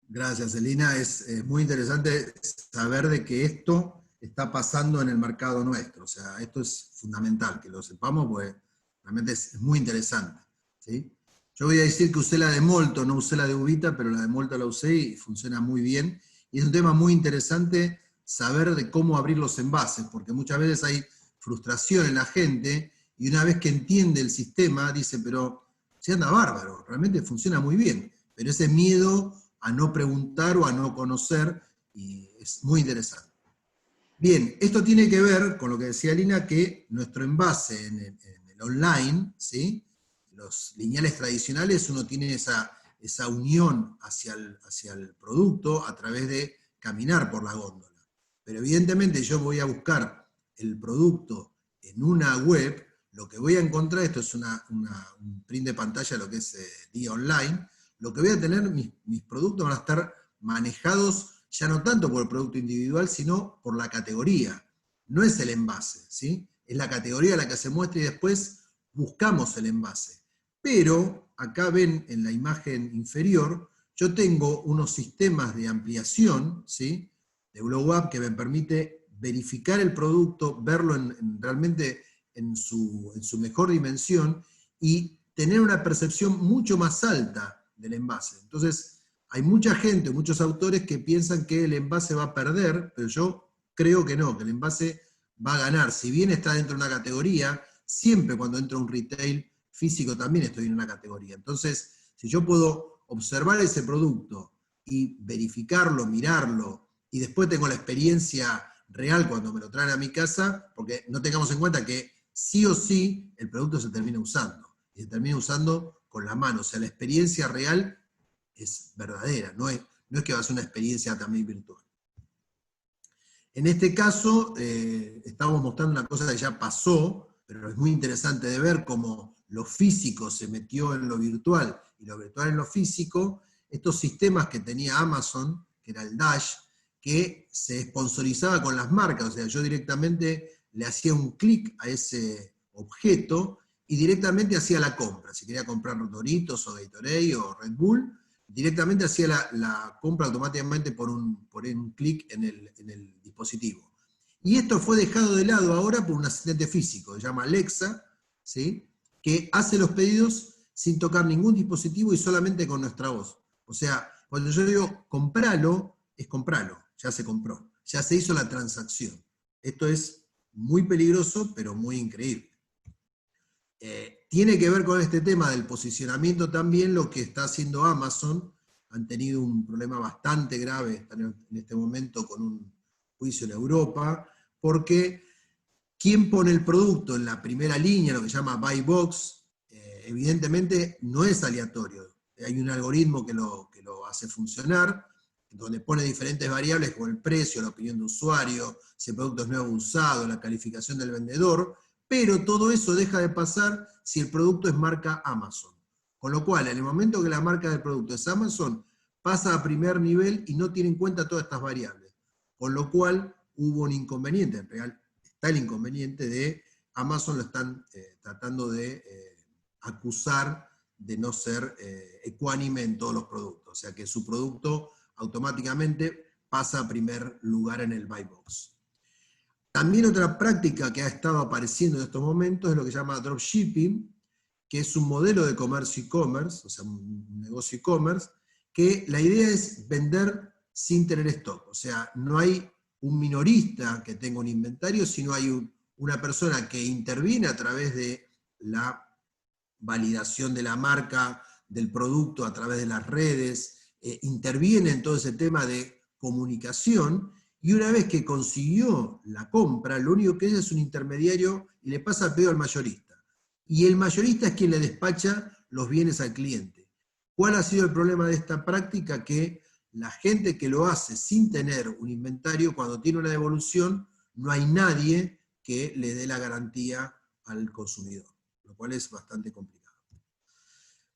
Gracias, Elina. Es muy interesante saber de que esto está pasando en el mercado nuestro. O sea, esto es fundamental, que lo sepamos, porque realmente es muy interesante, ¿sí? Yo voy a decir que usé la de Molto, no usé la de Uvita, pero la de Molto la usé y funciona muy bien. Y es un tema muy interesante saber de cómo abrir los envases, porque muchas veces hay frustración en la gente y una vez que entiende el sistema, dice, pero se anda bárbaro, realmente funciona muy bien. Pero ese miedo a no preguntar o a no conocer, y es muy interesante. Bien, esto tiene que ver con lo que decía Lina, que nuestro envase en el online, ¿sí? Los lineales tradicionales, uno tiene esa unión hacia el producto a través de caminar por la góndola. Pero evidentemente yo voy a buscar el producto en una web, lo que voy a encontrar, esto es un print de pantalla de lo que es Día Online, lo que voy a tener, mis productos van a estar manejados ya no tanto por el producto individual, sino por la categoría. No es el envase, ¿sí? Es la categoría la que se muestra y después buscamos el envase. Pero acá ven en la imagen inferior, yo tengo unos sistemas de ampliación, ¿sí? De Blow Up que me permite verificar el producto, verlo realmente en su mejor dimensión y tener una percepción mucho más alta del envase. Entonces, hay mucha gente, muchos autores que piensan que el envase va a perder, pero yo creo que no, que el envase va a ganar. Si bien está dentro de una categoría, siempre cuando entro a un retail físico también estoy en una categoría. Entonces, si yo puedo observar ese producto y verificarlo, mirarlo, y después tengo la experiencia real cuando me lo traen a mi casa, porque no tengamos en cuenta que sí o sí el producto se termina usando, y se termina usando con la mano, o sea, la experiencia real es verdadera, no es que va a ser una experiencia también virtual. En este caso, estamos mostrando una cosa que ya pasó, pero es muy interesante de ver cómo lo físico se metió en lo virtual y lo virtual en lo físico. Estos sistemas que tenía Amazon, que era el Dash, que se sponsorizaba con las marcas, o sea, yo directamente le hacía un clic a ese objeto y directamente hacía la compra. Si quería comprar Doritos o Gatorade o Red Bull, directamente hacía la compra automáticamente por un clic en el dispositivo. Y esto fue dejado de lado ahora por un asistente físico, se llama Alexa, ¿sí? Que hace los pedidos sin tocar ningún dispositivo y solamente con nuestra voz. O sea, cuando yo digo compralo, es compralo, ya se compró, ya se hizo la transacción. Esto es muy peligroso, pero muy increíble. Tiene que ver con este tema del posicionamiento también lo que está haciendo Amazon. Han tenido un problema bastante grave, están en este momento con un juicio en Europa, porque quien pone el producto en la primera línea, lo que se llama buy box, evidentemente no es aleatorio. Hay un algoritmo que lo hace funcionar, donde pone diferentes variables como el precio, la opinión de usuario, si el producto es nuevo o usado, la calificación del vendedor, pero todo eso deja de pasar si el producto es marca Amazon. Con lo cual, en el momento que la marca del producto es Amazon, pasa a primer nivel y no tiene en cuenta todas estas variables. Con lo cual, hubo un inconveniente, en realidad está el inconveniente de Amazon lo están tratando de acusar de no ser ecuánime en todos los productos, o sea que su producto automáticamente pasa a primer lugar en el buy box. También otra práctica que ha estado apareciendo en estos momentos es lo que se llama dropshipping, que es un modelo de comercio e-commerce, o sea, un negocio e-commerce, que la idea es vender sin tener stock. O sea, no hay un minorista que tenga un inventario, sino hay una persona que interviene a través de la validación de la marca, del producto a través de las redes, interviene en todo ese tema de comunicación, y una vez que consiguió la compra, lo único que es un intermediario y le pasa el pedido al mayorista. Y el mayorista es quien le despacha los bienes al cliente. ¿Cuál ha sido el problema de esta práctica? Que la gente que lo hace sin tener un inventario, cuando tiene una devolución, no hay nadie que le dé la garantía al consumidor, lo cual es bastante complicado.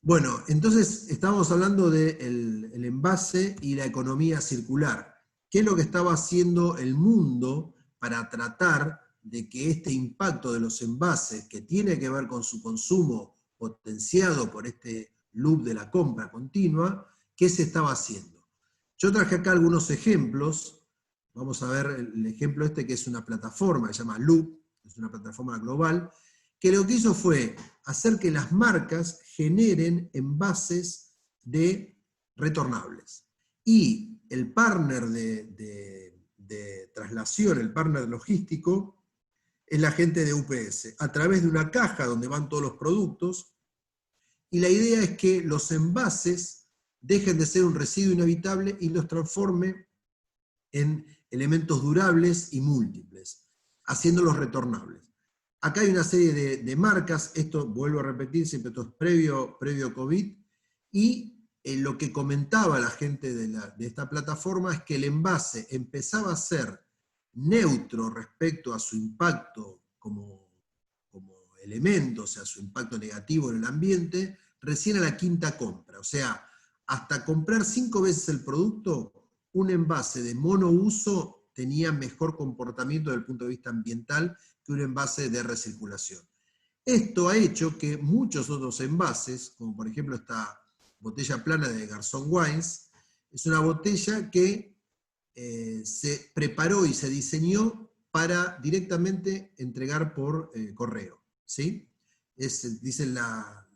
Bueno, entonces estamos hablando del envase y la economía circular. ¿Qué es lo que estaba haciendo el mundo para tratar de que este impacto de los envases, que tiene que ver con su consumo potenciado por este loop de la compra continua, qué se estaba haciendo? Yo traje acá algunos ejemplos. Vamos a ver el ejemplo este, que es una plataforma, se llama Loop, es una plataforma global, que lo que hizo fue hacer que las marcas generen envases de retornables. Y el partner de traslación, el partner logístico, es la gente de UPS, a través de una caja donde van todos los productos, y la idea es que los envases dejen de ser un residuo inevitable y los transforme en elementos durables y múltiples, haciéndolos retornables. Acá hay una serie de marcas, esto vuelvo a repetir, siempre esto es previo COVID, y lo que comentaba la gente de esta plataforma es que el envase empezaba a ser neutro respecto a su impacto como elemento, o sea, su impacto negativo en el ambiente, recién a la quinta compra. O sea, hasta comprar 5 veces el producto, un envase de monouso tenía mejor comportamiento desde el punto de vista ambiental que un envase de recirculación. Esto ha hecho que muchos otros envases, como por ejemplo esta botella plana de Garzón Wines, es una botella que se preparó y se diseñó para directamente entregar por correo, ¿sí? Dice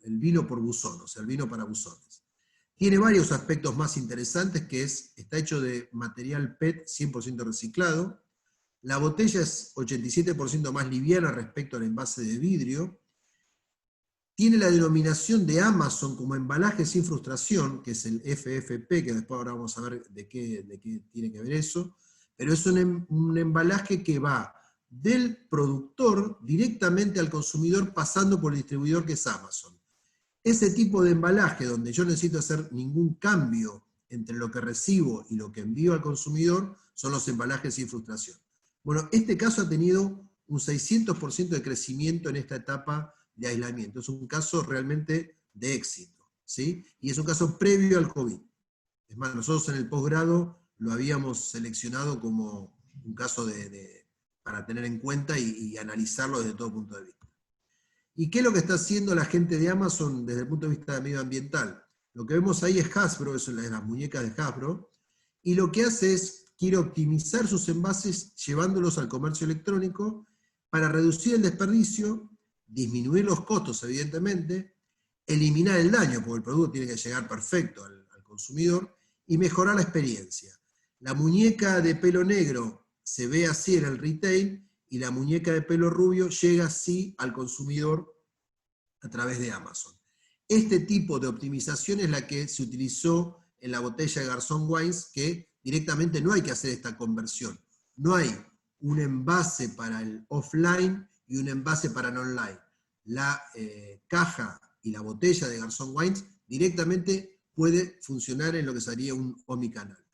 el vino por buzón, o sea, el vino para buzones. Tiene varios aspectos más interesantes, que está hecho de material PET 100% reciclado. La botella es 87% más liviana respecto al envase de vidrio. Tiene la denominación de Amazon como embalaje sin frustración, que es el FFP, que después ahora vamos a ver de qué tiene que ver eso, pero es un embalaje que va del productor directamente al consumidor pasando por el distribuidor que es Amazon. Ese tipo de embalaje donde yo necesito hacer ningún cambio entre lo que recibo y lo que envío al consumidor son los embalajes sin frustración. Bueno, este caso ha tenido un 600% de crecimiento en esta etapa de aislamiento. Es un caso realmente de éxito, ¿sí? Y es un caso previo al COVID. Es más, nosotros en el posgrado lo habíamos seleccionado como un caso para tener en cuenta y analizarlo desde todo punto de vista. ¿Y qué es lo que está haciendo la gente de Amazon desde el punto de vista medioambiental? Lo que vemos ahí es Hasbro, eso es las muñecas de Hasbro, y lo que hace es, quiere optimizar sus envases llevándolos al comercio electrónico para reducir el desperdicio, disminuir los costos, evidentemente, eliminar el daño, porque el producto tiene que llegar perfecto al consumidor, y mejorar la experiencia. La muñeca de pelo negro se ve así en el retail, y la muñeca de pelo rubio llega así al consumidor a través de Amazon. Este tipo de optimización es la que se utilizó en la botella de Garzón Wines, que directamente no hay que hacer esta conversión. No hay un envase para el offline y un envase para el online. La caja y la botella de Garzón Wines directamente puede funcionar en lo que sería un omnicanal.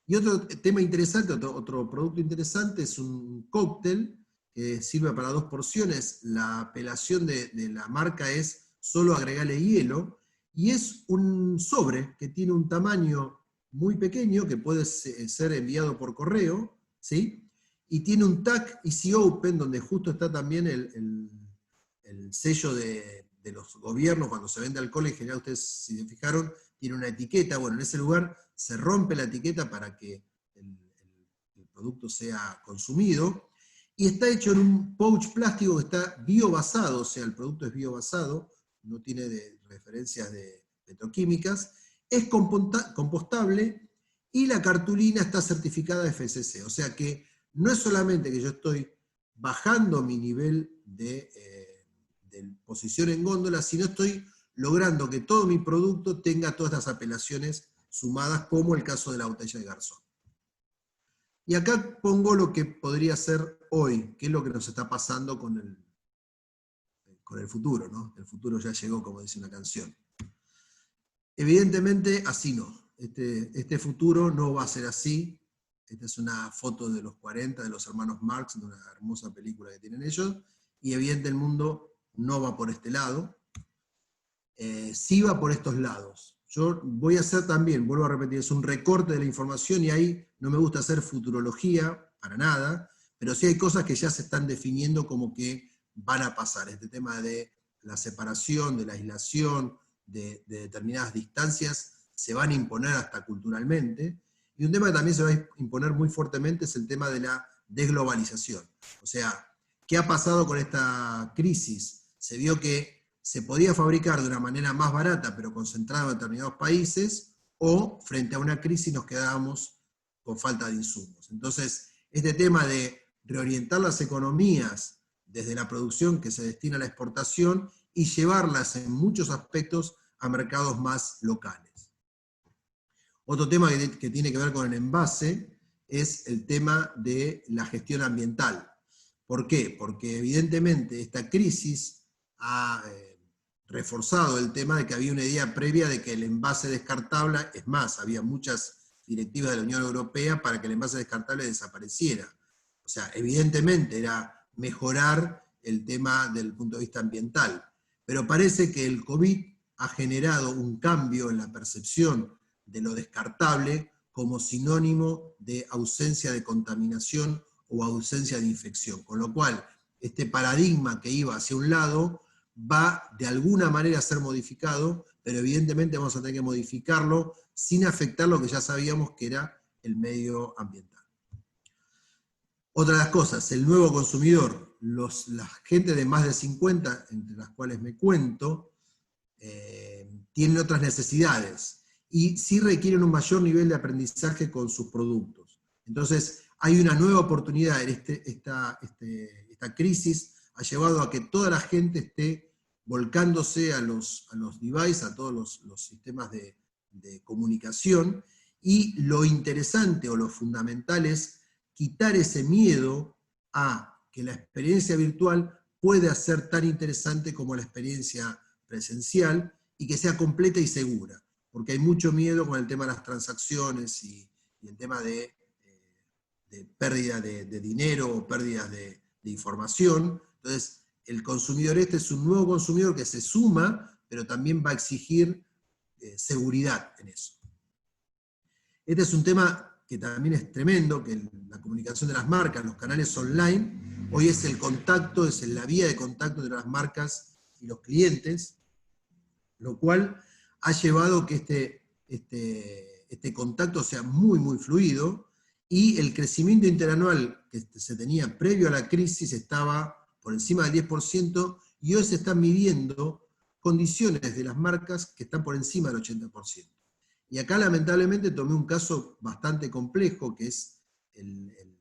Y otro tema interesante, otro producto interesante es un cóctel que sirve para 2 porciones. La apelación de la marca es solo agregarle hielo, y es un sobre que tiene un tamaño muy pequeño que puede ser enviado por correo, ¿sí? Y tiene un tag Easy Open, donde justo está también el sello de los gobiernos. Cuando se vende alcohol, en general, ustedes si se fijaron, tiene una etiqueta. Bueno, en ese lugar se rompe la etiqueta para que el producto sea consumido, y está hecho en un pouch plástico que está biobasado, o sea, el producto es biobasado, no tiene referencias de petroquímicas, es compostable, y la cartulina está certificada FSC, o sea que no es solamente que yo estoy bajando mi nivel de posición en góndola, sino estoy logrando que todo mi producto tenga todas las apelaciones sumadas, como el caso de la botella de Garzón. Y acá pongo lo que podría ser hoy, que es lo que nos está pasando con el futuro, ¿no? El futuro ya llegó, como dice una canción. Evidentemente, así no. Este futuro no va a ser así. Esta es una foto de los 40, de los hermanos Marx, de una hermosa película que tienen ellos, y evidentemente el mundo no va por este lado. Sí va por estos lados. Yo voy a hacer también, vuelvo a repetir, es un recorte de la información, y ahí no me gusta hacer futurología, para nada, pero sí hay cosas que ya se están definiendo como que van a pasar. Este tema de la separación, de la aislación, de determinadas distancias, se van a imponer hasta culturalmente. Y un tema que también se va a imponer muy fuertemente es el tema de la desglobalización. O sea, ¿qué ha pasado con esta crisis? Se vio que se podía fabricar de una manera más barata, pero concentrado en determinados países, o frente a una crisis nos quedábamos con falta de insumos. Entonces, este tema de reorientar las economías desde la producción que se destina a la exportación y llevarlas en muchos aspectos a mercados más locales. Otro tema que tiene que ver con el envase es el tema de la gestión ambiental. ¿Por qué? Porque evidentemente esta crisis ha reforzado el tema de que había una idea previa de que el envase descartable, es más, había muchas directivas de la Unión Europea para que el envase descartable desapareciera. O sea, evidentemente era mejorar el tema del punto de vista ambiental, pero parece que el COVID ha generado un cambio en la percepción de lo descartable como sinónimo de ausencia de contaminación o ausencia de infección, con lo cual este paradigma que iba hacia un lado va de alguna manera a ser modificado, pero evidentemente vamos a tener que modificarlo sin afectar lo que ya sabíamos que era el medio ambiental. Otra de las cosas, el nuevo consumidor, la gente de más de 50, entre las cuales me cuento, tienen otras necesidades y sí requieren un mayor nivel de aprendizaje con sus productos. Entonces, hay una nueva oportunidad. Esta crisis ha llevado a que toda la gente esté volcándose a los devices, a todos los sistemas de comunicación, y lo interesante o lo fundamental es quitar ese miedo a que la experiencia virtual pueda ser tan interesante como la experiencia presencial, y que sea completa y segura, porque hay mucho miedo con el tema de las transacciones y el tema de pérdida de dinero o pérdidas de información. Entonces, el consumidor es un nuevo consumidor que se suma, pero también va a exigir seguridad en eso. Este es un tema que también es tremendo, que la comunicación de las marcas, los canales online, hoy es el contacto, es la vía de contacto entre las marcas y los clientes, lo cual ha llevado que este contacto sea muy, muy fluido, y el crecimiento interanual que se tenía previo a la crisis estaba por encima del 10%, y hoy se está midiendo condiciones de las marcas que están por encima del 80%. Y acá lamentablemente tomé un caso bastante complejo, que es el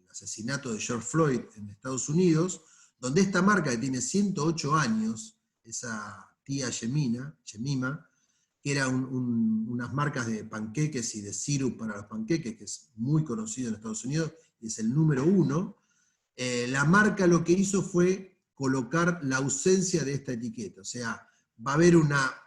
asesinato de George Floyd en Estados Unidos, donde esta marca que tiene 108 años, esa tía Jemima, que era unas marcas de panqueques y de sirup para los panqueques, que es muy conocido en Estados Unidos, y es el número 1, la marca lo que hizo fue colocar la ausencia de esta etiqueta. O sea, va a haber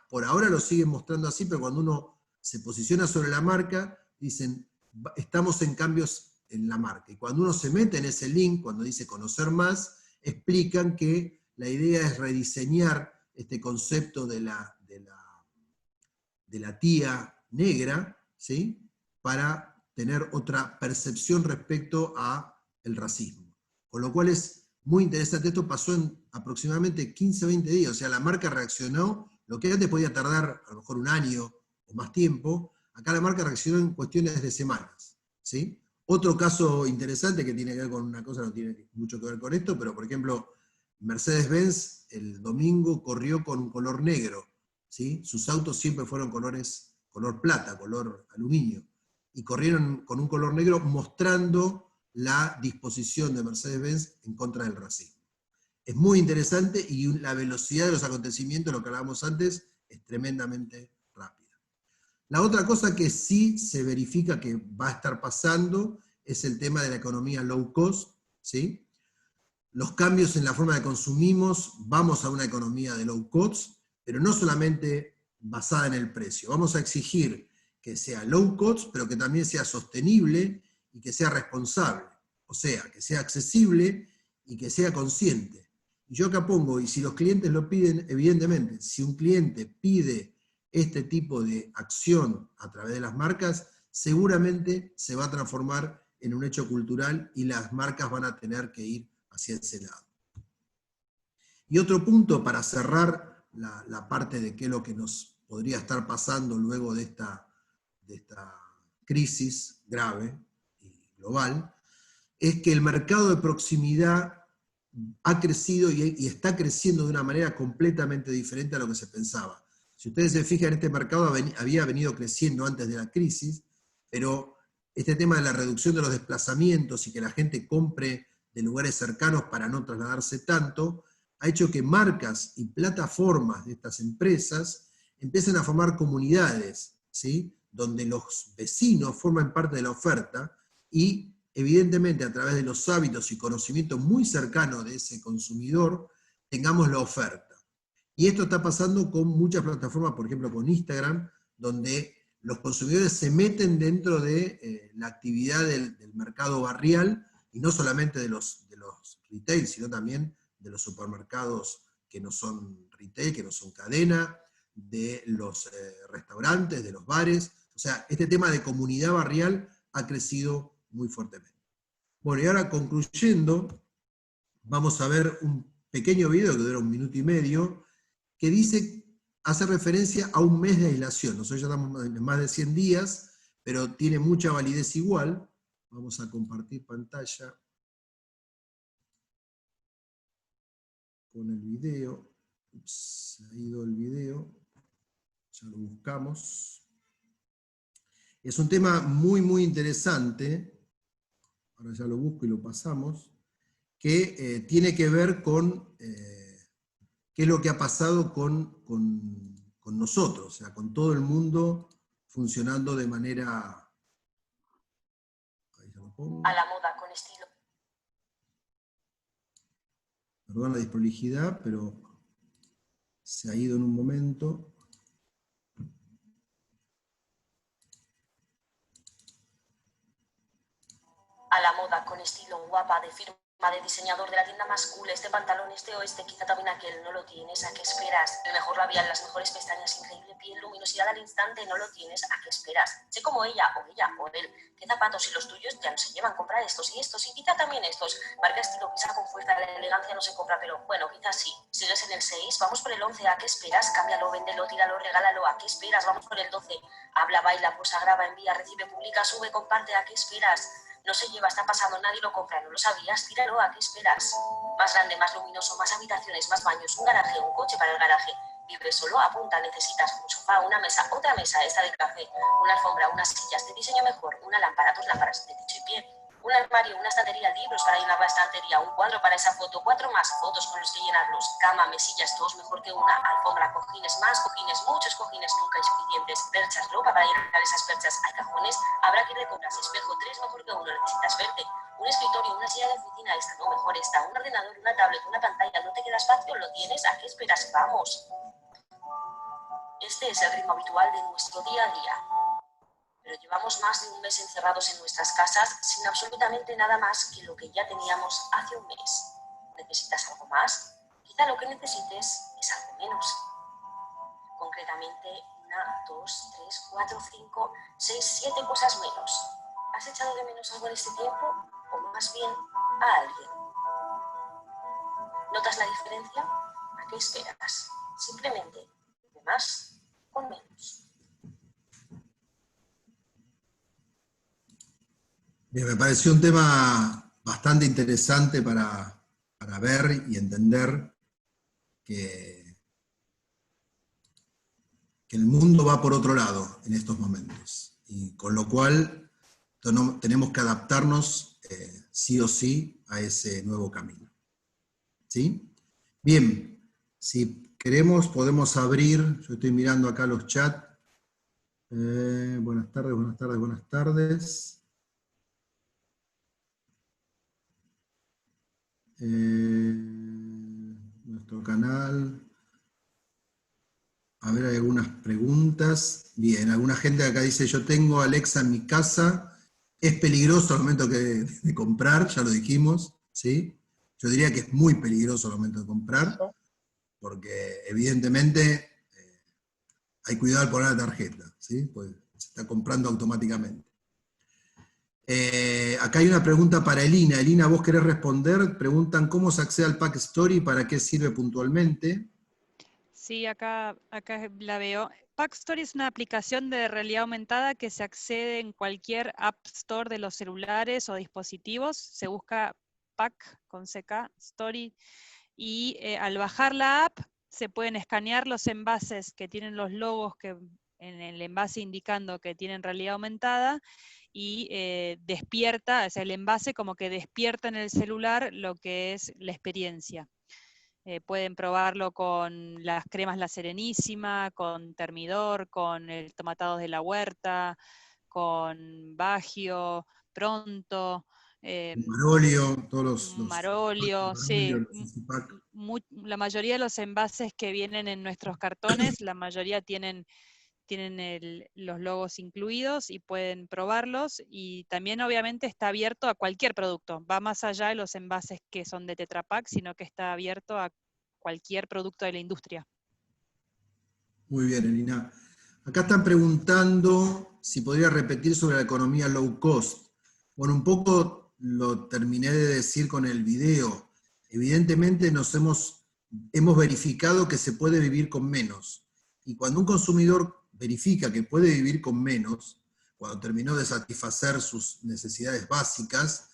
por ahora lo siguen mostrando así, pero cuando uno se posiciona sobre la marca, dicen, estamos en cambios en la marca. Y cuando uno se mete en ese link, cuando dice conocer más, explican que la idea es rediseñar este concepto de la tía negra, ¿sí? Para tener otra percepción respecto a el racismo. Con lo cual es muy interesante. Esto pasó en aproximadamente 15 o 20 días. O sea, la marca reaccionó, lo que antes podía tardar a lo mejor un año o más tiempo, acá la marca reaccionó en cuestiones de semanas, ¿sí? Otro caso interesante que tiene que ver con una cosa, no tiene mucho que ver con esto, pero por ejemplo, Mercedes-Benz el domingo corrió con un color negro, ¿sí? Sus autos siempre fueron color plata, color aluminio, y corrieron con un color negro mostrando la disposición de Mercedes-Benz en contra del racismo. Es muy interesante y la velocidad de los acontecimientos, lo que hablábamos antes, es tremendamente rápida. La otra cosa que sí se verifica que va a estar pasando es el tema de la economía low cost, ¿sí? Los cambios en la forma de consumimos, vamos a una economía de low cost, pero no solamente basada en el precio. Vamos a exigir que sea low cost, pero que también sea sostenible y que sea responsable. O sea, que sea accesible y que sea consciente. Y yo acá pongo, y si los clientes lo piden, evidentemente, si un cliente pide este tipo de acción a través de las marcas, seguramente se va a transformar en un hecho cultural y las marcas van a tener que ir hacia ese lado. Y otro punto para cerrar la parte de qué es lo que nos podría estar pasando luego de esta crisis grave y global, es que el mercado de proximidad ha crecido y está creciendo de una manera completamente diferente a lo que se pensaba. Si ustedes se fijan, este mercado había venido creciendo antes de la crisis, pero este tema de la reducción de los desplazamientos y que la gente compre de lugares cercanos para no trasladarse tanto, ha hecho que marcas y plataformas de estas empresas empiecen a formar comunidades, ¿sí? Donde los vecinos forman parte de la oferta y evidentemente a través de los hábitos y conocimientos muy cercanos de ese consumidor, tengamos la oferta. Y esto está pasando con muchas plataformas, por ejemplo con Instagram, donde los consumidores se meten dentro de la actividad del mercado barrial, y no solamente de los retail, sino también de los supermercados que no son retail, que no son cadena, de los restaurantes, de los bares. O sea, este tema de comunidad barrial ha crecido muy fuertemente. Bueno, y ahora concluyendo, vamos a ver un pequeño video que dura 1 minuto y medio, que hace referencia a un mes de aislación. Nosotros ya estamos en más de 100 días, pero tiene mucha validez igual. Vamos a compartir pantalla con el video. Ups, se ha ido el video. Ya lo buscamos. Es un tema muy, muy interesante. Ahora ya lo busco y lo pasamos. Que tiene que ver con qué es lo que ha pasado con nosotros, o sea, con todo el mundo funcionando de manera... Ahí ya lo pongo. A la moda con estilo. Perdón la desprolijidad, pero se ha ido en un momento. A la moda con estilo, guapa, de firma de diseñador de la tienda más cool, este pantalón, este o este, quizá también aquel, no lo tienes, ¿a qué esperas? El mejor labial, las mejores pestañas, increíble piel, luminosidad al instante, no lo tienes, ¿a qué esperas? Sé como ella o él, qué zapatos y los tuyos ya no se llevan, comprar estos y quizá también estos, marca estilo, quizá con fuerza, la elegancia no se compra, pero bueno, quizás sí. Sigues en el 6, vamos por el 11, ¿a qué esperas? Cámbialo, véndelo, tíralo, regálalo, ¿a qué esperas? Vamos por el 12, habla, baila, posa, graba, envía, recibe, publica, sube, comparte, ¿a qué esperas? No se lleva, está pasando, nadie lo compra, ¿no lo sabías? Tíralo, ¿a qué esperas? Más grande, más luminoso, más habitaciones, más baños, un garaje, un coche para el garaje. Vive solo, apunta, necesitas un sofá, una mesa, otra mesa, esta de café, una alfombra, unas sillas de diseño mejor, una lámpara, 2 lámparas de techo y pie, un armario, una estantería, libros para llenar la estantería, un cuadro para esa foto, 4 más fotos con los que llenarlos, cama, mesillas, 2 mejor que una, alfombra, cojines, más cojines, muchos cojines, nunca insuficientes, perchas, ropa para llenar esas perchas, hay cajones, habrá que ir de compras, espejo, 3 mejor que uno, necesitas verte, un escritorio, una silla de oficina, esta no, mejor esta, un ordenador, una tablet, una pantalla, no te queda espacio, lo tienes, ¿a qué esperas? Vamos. Este es el ritmo habitual de nuestro día a día. Pero llevamos más de un mes encerrados en nuestras casas sin absolutamente nada más que lo que ya teníamos hace un mes. ¿Necesitas algo más? Quizá lo que necesites es algo menos. Concretamente, 1, 2, 3, 4, 5, 6, 7 cosas menos. ¿Has echado de menos algo en este tiempo? O más bien, a alguien. ¿Notas la diferencia? ¿A qué esperas? Simplemente, de más con menos. Bien, me pareció un tema bastante interesante para ver y entender que el mundo va por otro lado en estos momentos. Y con lo cual tenemos que adaptarnos sí o sí a ese nuevo camino. ¿Sí? Bien, si queremos podemos abrir, yo estoy mirando acá los chats. Buenas tardes, buenas tardes, buenas tardes. Nuestro canal. A ver, hay algunas preguntas. Bien, alguna gente acá dice, yo tengo Alexa en mi casa, es peligroso al momento de comprar, ya lo dijimos, ¿sí? Yo diría que es muy peligroso al momento de comprar, porque evidentemente hay cuidado al poner la tarjeta, ¿sí? Pues se está comprando automáticamente. Acá hay una pregunta para Elina. Elina, ¿vos querés responder? Preguntan cómo se accede al Pack Story y para qué sirve puntualmente. Sí, acá la veo. Pack Story es una aplicación de realidad aumentada que se accede en cualquier App Store de los celulares o dispositivos. Se busca Pack con CK Story y al bajar la app se pueden escanear los envases que tienen los logos que en el envase indicando que tienen realidad aumentada y despierta, o sea, el envase como que despierta en el celular lo que es la experiencia. Pueden probarlo con las cremas La Serenísima, con Termidor, con el Tomatados de la Huerta, con Bagio, Pronto. Marolio, todos los Marolio, sí. Easypack. La mayoría de los envases que vienen en nuestros cartones, la mayoría tienen los logos incluidos y pueden probarlos, y también obviamente está abierto a cualquier producto, va más allá de los envases que son de Tetra Pak, sino que está abierto a cualquier producto de la industria. Muy bien, Elina. Acá están preguntando si podría repetir sobre la economía low cost. Bueno, un poco lo terminé de decir con el video. Evidentemente hemos verificado que se puede vivir con menos. Y cuando un consumidor verifica que puede vivir con menos, cuando terminó de satisfacer sus necesidades básicas,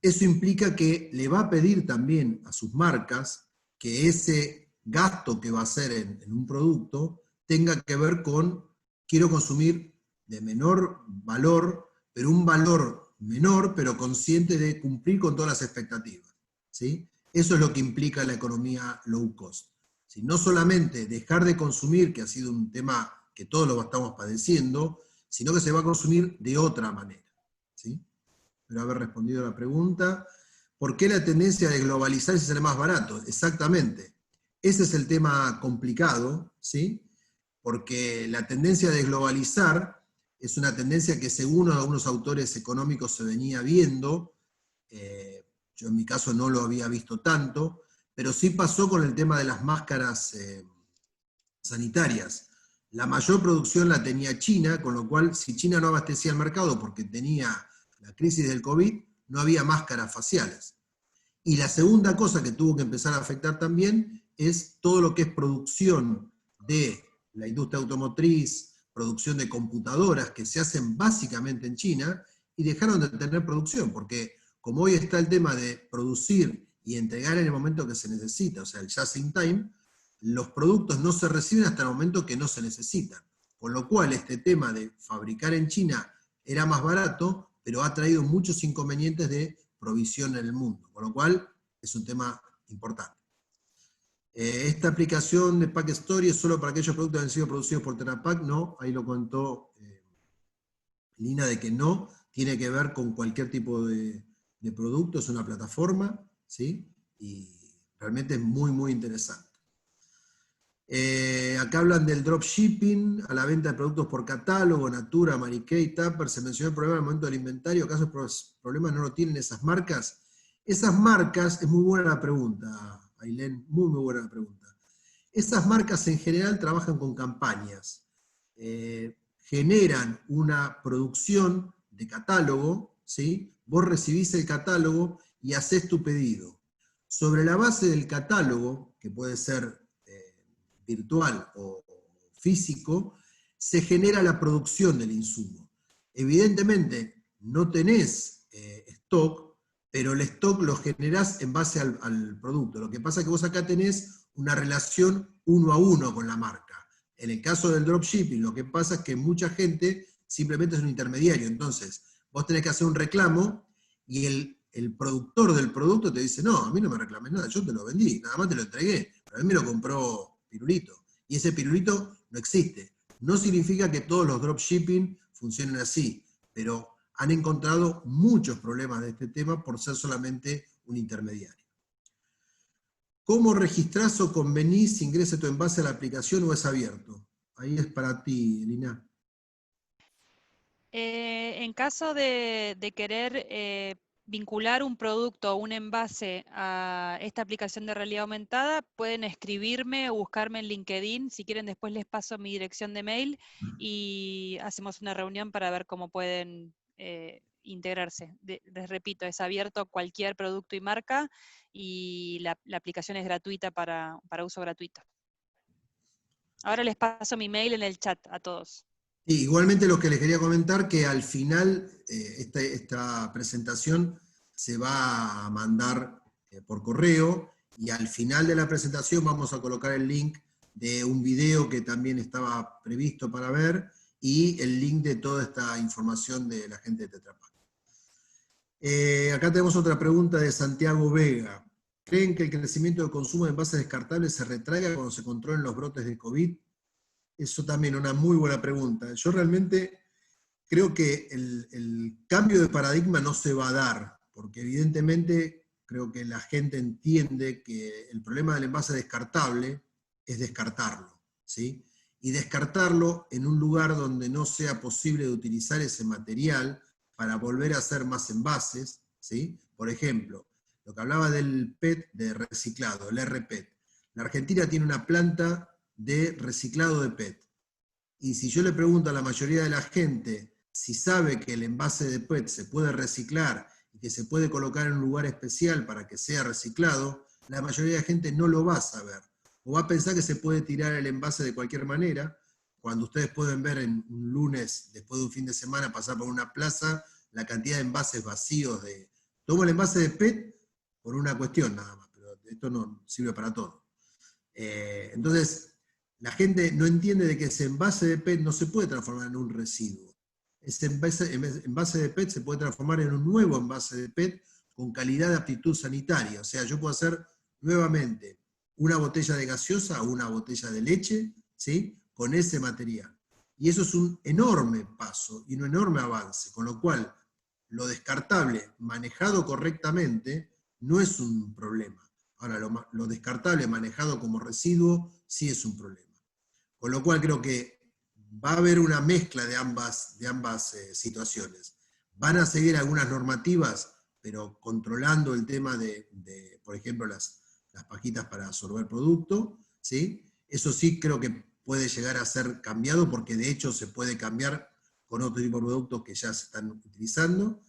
eso implica que le va a pedir también a sus marcas que ese gasto que va a hacer en un producto tenga que ver con, quiero consumir de menor valor, pero un valor menor, pero consciente de cumplir con todas las expectativas, ¿sí? Eso es lo que implica la economía low cost. ¿Sí? No solamente dejar de consumir, que ha sido un tema que todos lo estamos padeciendo, sino que se va a consumir de otra manera, ¿sí? Espero haber respondido a la pregunta. ¿Por qué la tendencia de globalizar y ser más barato? Exactamente. Ese es el tema complicado, ¿sí? Porque la tendencia de globalizar es una tendencia que según algunos autores económicos se venía viendo, yo en mi caso no lo había visto tanto, pero sí pasó con el tema de las máscaras sanitarias. La mayor producción la tenía China, con lo cual si China no abastecía el mercado porque tenía la crisis del COVID, no había máscaras faciales. Y la segunda cosa que tuvo que empezar a afectar también es todo lo que es producción de la industria automotriz, producción de computadoras que se hacen básicamente en China, y dejaron de tener producción, porque como hoy está el tema de producir y entregar en el momento que se necesita, o sea, el just in time, los productos no se reciben hasta el momento que no se necesitan. Con lo cual, este tema de fabricar en China era más barato, pero ha traído muchos inconvenientes de provisión en el mundo. Con lo cual, es un tema importante. Esta aplicación de Pack Story es solo para aquellos productos que han sido producidos por Tetrapack. No, ahí lo contó Lina, de que no, tiene que ver con cualquier tipo de producto, es una plataforma, ¿sí? Y realmente es muy, muy interesante. Acá hablan del dropshipping, a la venta de productos por catálogo, Natura, Mary Kay, Tupper. Se mencionó el problema en el momento del inventario. ¿Acaso esos problemas no lo tienen esas marcas? Esas marcas, es muy buena la pregunta, Ailén, muy, muy buena la pregunta. Esas marcas en general trabajan con campañas. Generan una producción de catálogo, ¿sí? Vos recibís el catálogo y hacés tu pedido. Sobre la base del catálogo, que puede ser virtual o físico, se genera la producción del insumo. Evidentemente, no tenés stock, pero el stock lo generás en base al producto. Lo que pasa es que vos acá tenés una relación 1 a 1 con la marca. En el caso del dropshipping, lo que pasa es que mucha gente simplemente es un intermediario. Entonces, vos tenés que hacer un reclamo y el productor del producto te dice, no, a mí no me reclames nada, yo te lo vendí, nada más te lo entregué, pero a mí me lo compró Pirulito. Y ese Pirulito no existe. No significa que todos los dropshipping funcionen así, pero han encontrado muchos problemas de este tema por ser solamente un intermediario. ¿Cómo registrás o convenís si ingresa tu envase a la aplicación o es abierto? Ahí es para ti, Lina. En caso de querer vincular un producto o un envase a esta aplicación de realidad aumentada, pueden escribirme o buscarme en LinkedIn. Si quieren, después les paso mi dirección de mail y hacemos una reunión para ver cómo pueden integrarse. Les repito, es abierto a cualquier producto y marca y la aplicación es gratuita para uso gratuito. Ahora les paso mi mail en el chat a todos. Sí, igualmente lo que les quería comentar, que al final esta presentación se va a mandar por correo, y al final de la presentación vamos a colocar el link de un video que también estaba previsto para ver, y el link de toda esta información de la gente de Tetra Pak. Acá tenemos otra pregunta de Santiago Vega. ¿Creen que el crecimiento del consumo de envases descartables se retraiga cuando se controlen los brotes de COVID? Eso también es una muy buena pregunta. Yo realmente creo que el cambio de paradigma no se va a dar, porque evidentemente creo que la gente entiende que el problema del envase descartable es descartarlo, ¿sí? Y descartarlo en un lugar donde no sea posible de utilizar ese material para volver a hacer más envases, ¿sí? Por ejemplo, lo que hablaba del PET de reciclado, el RPET. La Argentina tiene una planta de reciclado de PET. Y si yo le pregunto a la mayoría de la gente si sabe que el envase de PET se puede reciclar y que se puede colocar en un lugar especial para que sea reciclado, la mayoría de la gente no lo va a saber. O va a pensar que se puede tirar el envase de cualquier manera, cuando ustedes pueden ver en un lunes, después de un fin de semana, pasar por una plaza, la cantidad de envases vacíos de... Tomo el envase de PET por una cuestión nada más, pero esto no sirve para todo. Entonces, la gente no entiende de que ese envase de PET no se puede transformar en un residuo. Ese envase de PET se puede transformar en un nuevo envase de PET con calidad de aptitud sanitaria. O sea, yo puedo hacer nuevamente una botella de gaseosa o una botella de leche, ¿sí? Con ese material. Y eso es un enorme paso y un enorme avance, con lo cual lo descartable manejado correctamente no es un problema. Ahora, lo descartable manejado como residuo sí es un problema. Con lo cual creo que va a haber una mezcla de ambas situaciones. Van a seguir algunas normativas, pero controlando el tema de por ejemplo, las pajitas para absorber producto, ¿sí? Eso sí creo que puede llegar a ser cambiado, porque de hecho se puede cambiar con otro tipo de productos que ya se están utilizando,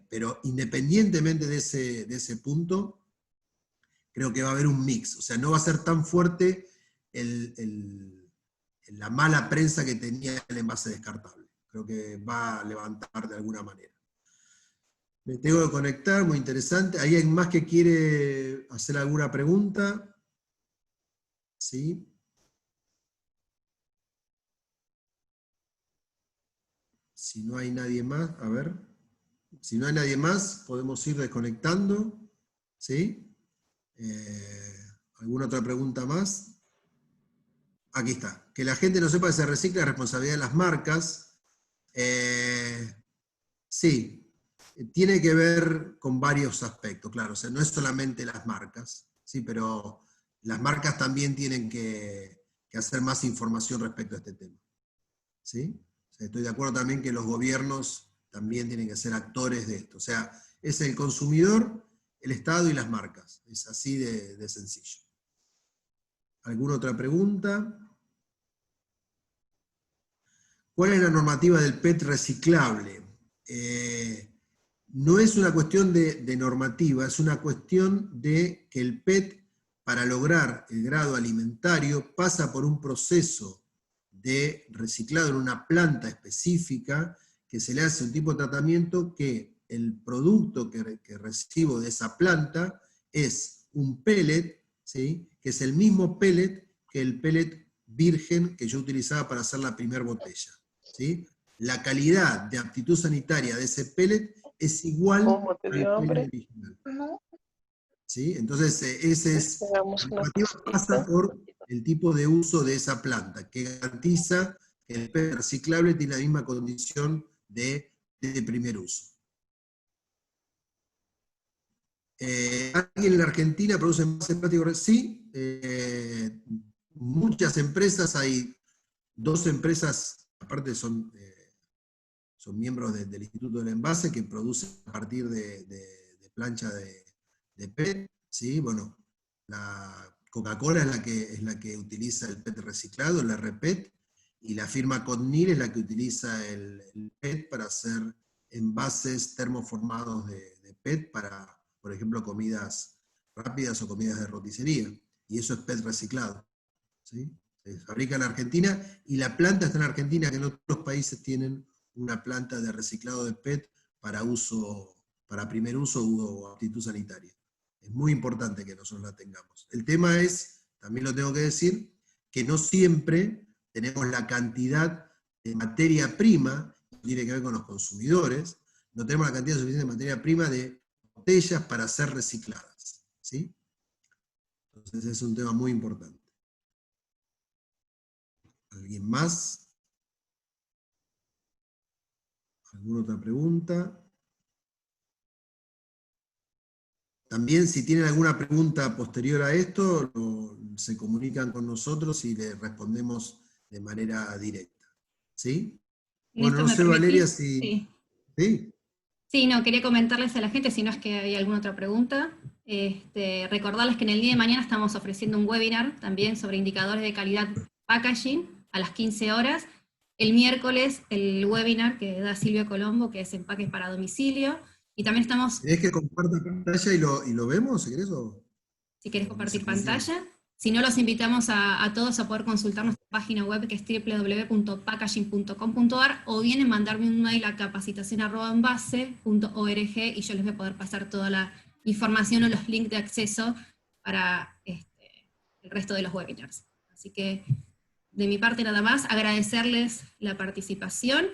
pero independientemente de ese punto, creo que va a haber un mix. O sea, no va a ser tan fuerte la mala prensa que tenía el envase descartable. Creo que va a levantar de alguna manera. Me tengo que conectar, muy interesante. ¿Hay alguien más que quiere hacer alguna pregunta? ¿sí? Si no hay nadie más, a ver. Si no hay nadie más, podemos ir desconectando, ¿sí? ¿Alguna otra pregunta más? Aquí está. Que la gente no sepa que se recicla es responsabilidad de las marcas. Sí, tiene que ver con varios aspectos, claro. O sea, no es solamente las marcas, ¿sí? Pero las marcas también tienen que hacer más información respecto a este tema, ¿sí? O sea, estoy de acuerdo también que los gobiernos también tienen que ser actores de esto. O sea, es el consumidor, el Estado y las marcas. Es así de sencillo. ¿Alguna otra pregunta? ¿Cuál es la normativa del PET reciclable? No es una cuestión de normativa, es una cuestión de que el PET, para lograr el grado alimentario, pasa por un proceso de reciclado en una planta específica, que se le hace un tipo de tratamiento que el producto que recibo de esa planta es un pellet, ¿sí? Que es el mismo pellet que el pellet virgen que yo utilizaba para hacer la primera botella, ¿sí? La calidad de aptitud sanitaria de ese pellet es igual ¿Cómo te al dio pellet hambre? original. No. ¿sí? Entonces, ese es, Hagamos la una normativa pasa pausita. por el tipo de uso de esa planta, que garantiza que el PET reciclable tiene la misma condición de primer uso. ¿Alguien en la Argentina produce envases plásticos? Sí, muchas empresas, hay 2 empresas, aparte son miembros del Instituto del Envase, que producen a partir de plancha de PET, ¿sí? Bueno, la Coca-Cola es la que utiliza el PET reciclado, el RPET, y la firma Codnir es la que utiliza el PET para hacer envases termoformados de PET para, por ejemplo, comidas rápidas o comidas de roticería, y eso es PET reciclado, ¿sí? Se fabrica en Argentina, y la planta está en Argentina, que en otros países tienen una planta de reciclado de PET para uso, para primer uso o aptitud sanitaria. Es muy importante que nosotros la tengamos. El tema es, también lo tengo que decir, que no siempre tenemos la cantidad de materia prima, que tiene que ver con los consumidores, no tenemos la cantidad suficiente de materia prima de botellas para ser recicladas, ¿sí? Entonces es un tema muy importante. ¿Alguien más? ¿Alguna otra pregunta? También, si tienen alguna pregunta posterior a esto, se comunican con nosotros y le respondemos de manera directa. ¿Sí? Bueno, Néstor, no ¿me sé, Valeria, permitís? si... Sí. ¿Sí? Sí, no, quería comentarles a la gente, si no es que hay alguna otra pregunta, recordarles que en el día de mañana estamos ofreciendo un webinar también sobre indicadores de calidad packaging a las 15 horas. El miércoles el webinar que da Silvia Colombo, que es empaques para domicilio. Y también estamos, ¿Querés que comparta pantalla y lo vemos, si querés? si querés No se compartir puede? pantalla. Si no, los invitamos a todos a poder consultar nuestra página web, que es www.packaging.com.ar, o bien mandarme un mail a capacitación@envase.org y yo les voy a poder pasar toda la información o los links de acceso para el resto de los webinars. Así que, de mi parte nada más, agradecerles la participación.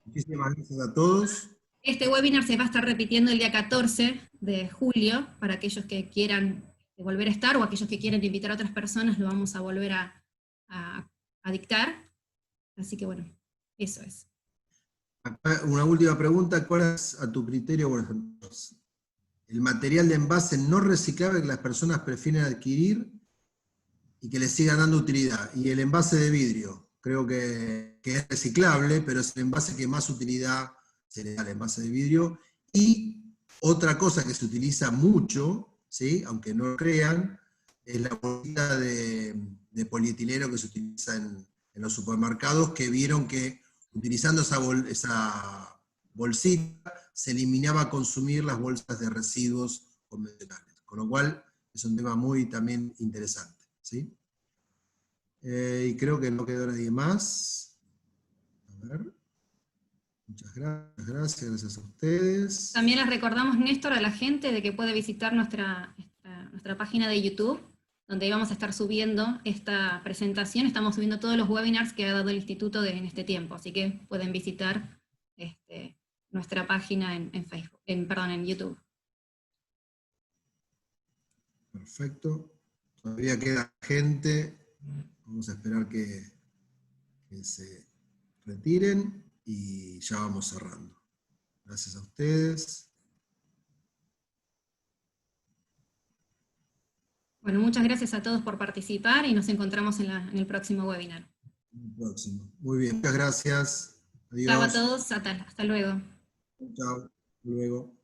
Muchísimas gracias a todos. Este webinar se va a estar repitiendo el día 14 de julio, para aquellos que quieran volver a estar, o aquellos que quieran invitar a otras personas, lo vamos a volver a dictar. Así que bueno, eso es. Acá una última pregunta, ¿cuál es a tu criterio el material de envase no reciclable que las personas prefieren adquirir y que les siga dando utilidad? Y el envase de vidrio, creo que es reciclable, pero es el envase que más utilidad se le da al envase de vidrio. Y otra cosa que se utiliza mucho, ¿sí? Aunque no lo crean, es la bolsita de polietileno que se utiliza en los supermercados, que vieron que utilizando esa bolsita se eliminaba consumir las bolsas de residuos convencionales. Con lo cual es un tema muy también interesante, ¿sí? Y creo que no quedó nadie más. A ver. Muchas gracias a ustedes. También les recordamos, Néstor, a la gente de que puede visitar nuestra página de YouTube, donde íbamos a estar subiendo esta presentación. Estamos subiendo todos los webinars que ha dado el instituto en este tiempo, así que pueden visitar nuestra página en Facebook, en YouTube. Perfecto. Todavía queda gente. Vamos a esperar que se retiren y ya vamos cerrando. Gracias a ustedes. Bueno, muchas gracias a todos por participar y nos encontramos en el próximo webinar. El próximo. Muy bien, muchas gracias. Adiós. Chao a todos, hasta luego. Chao. Hasta luego.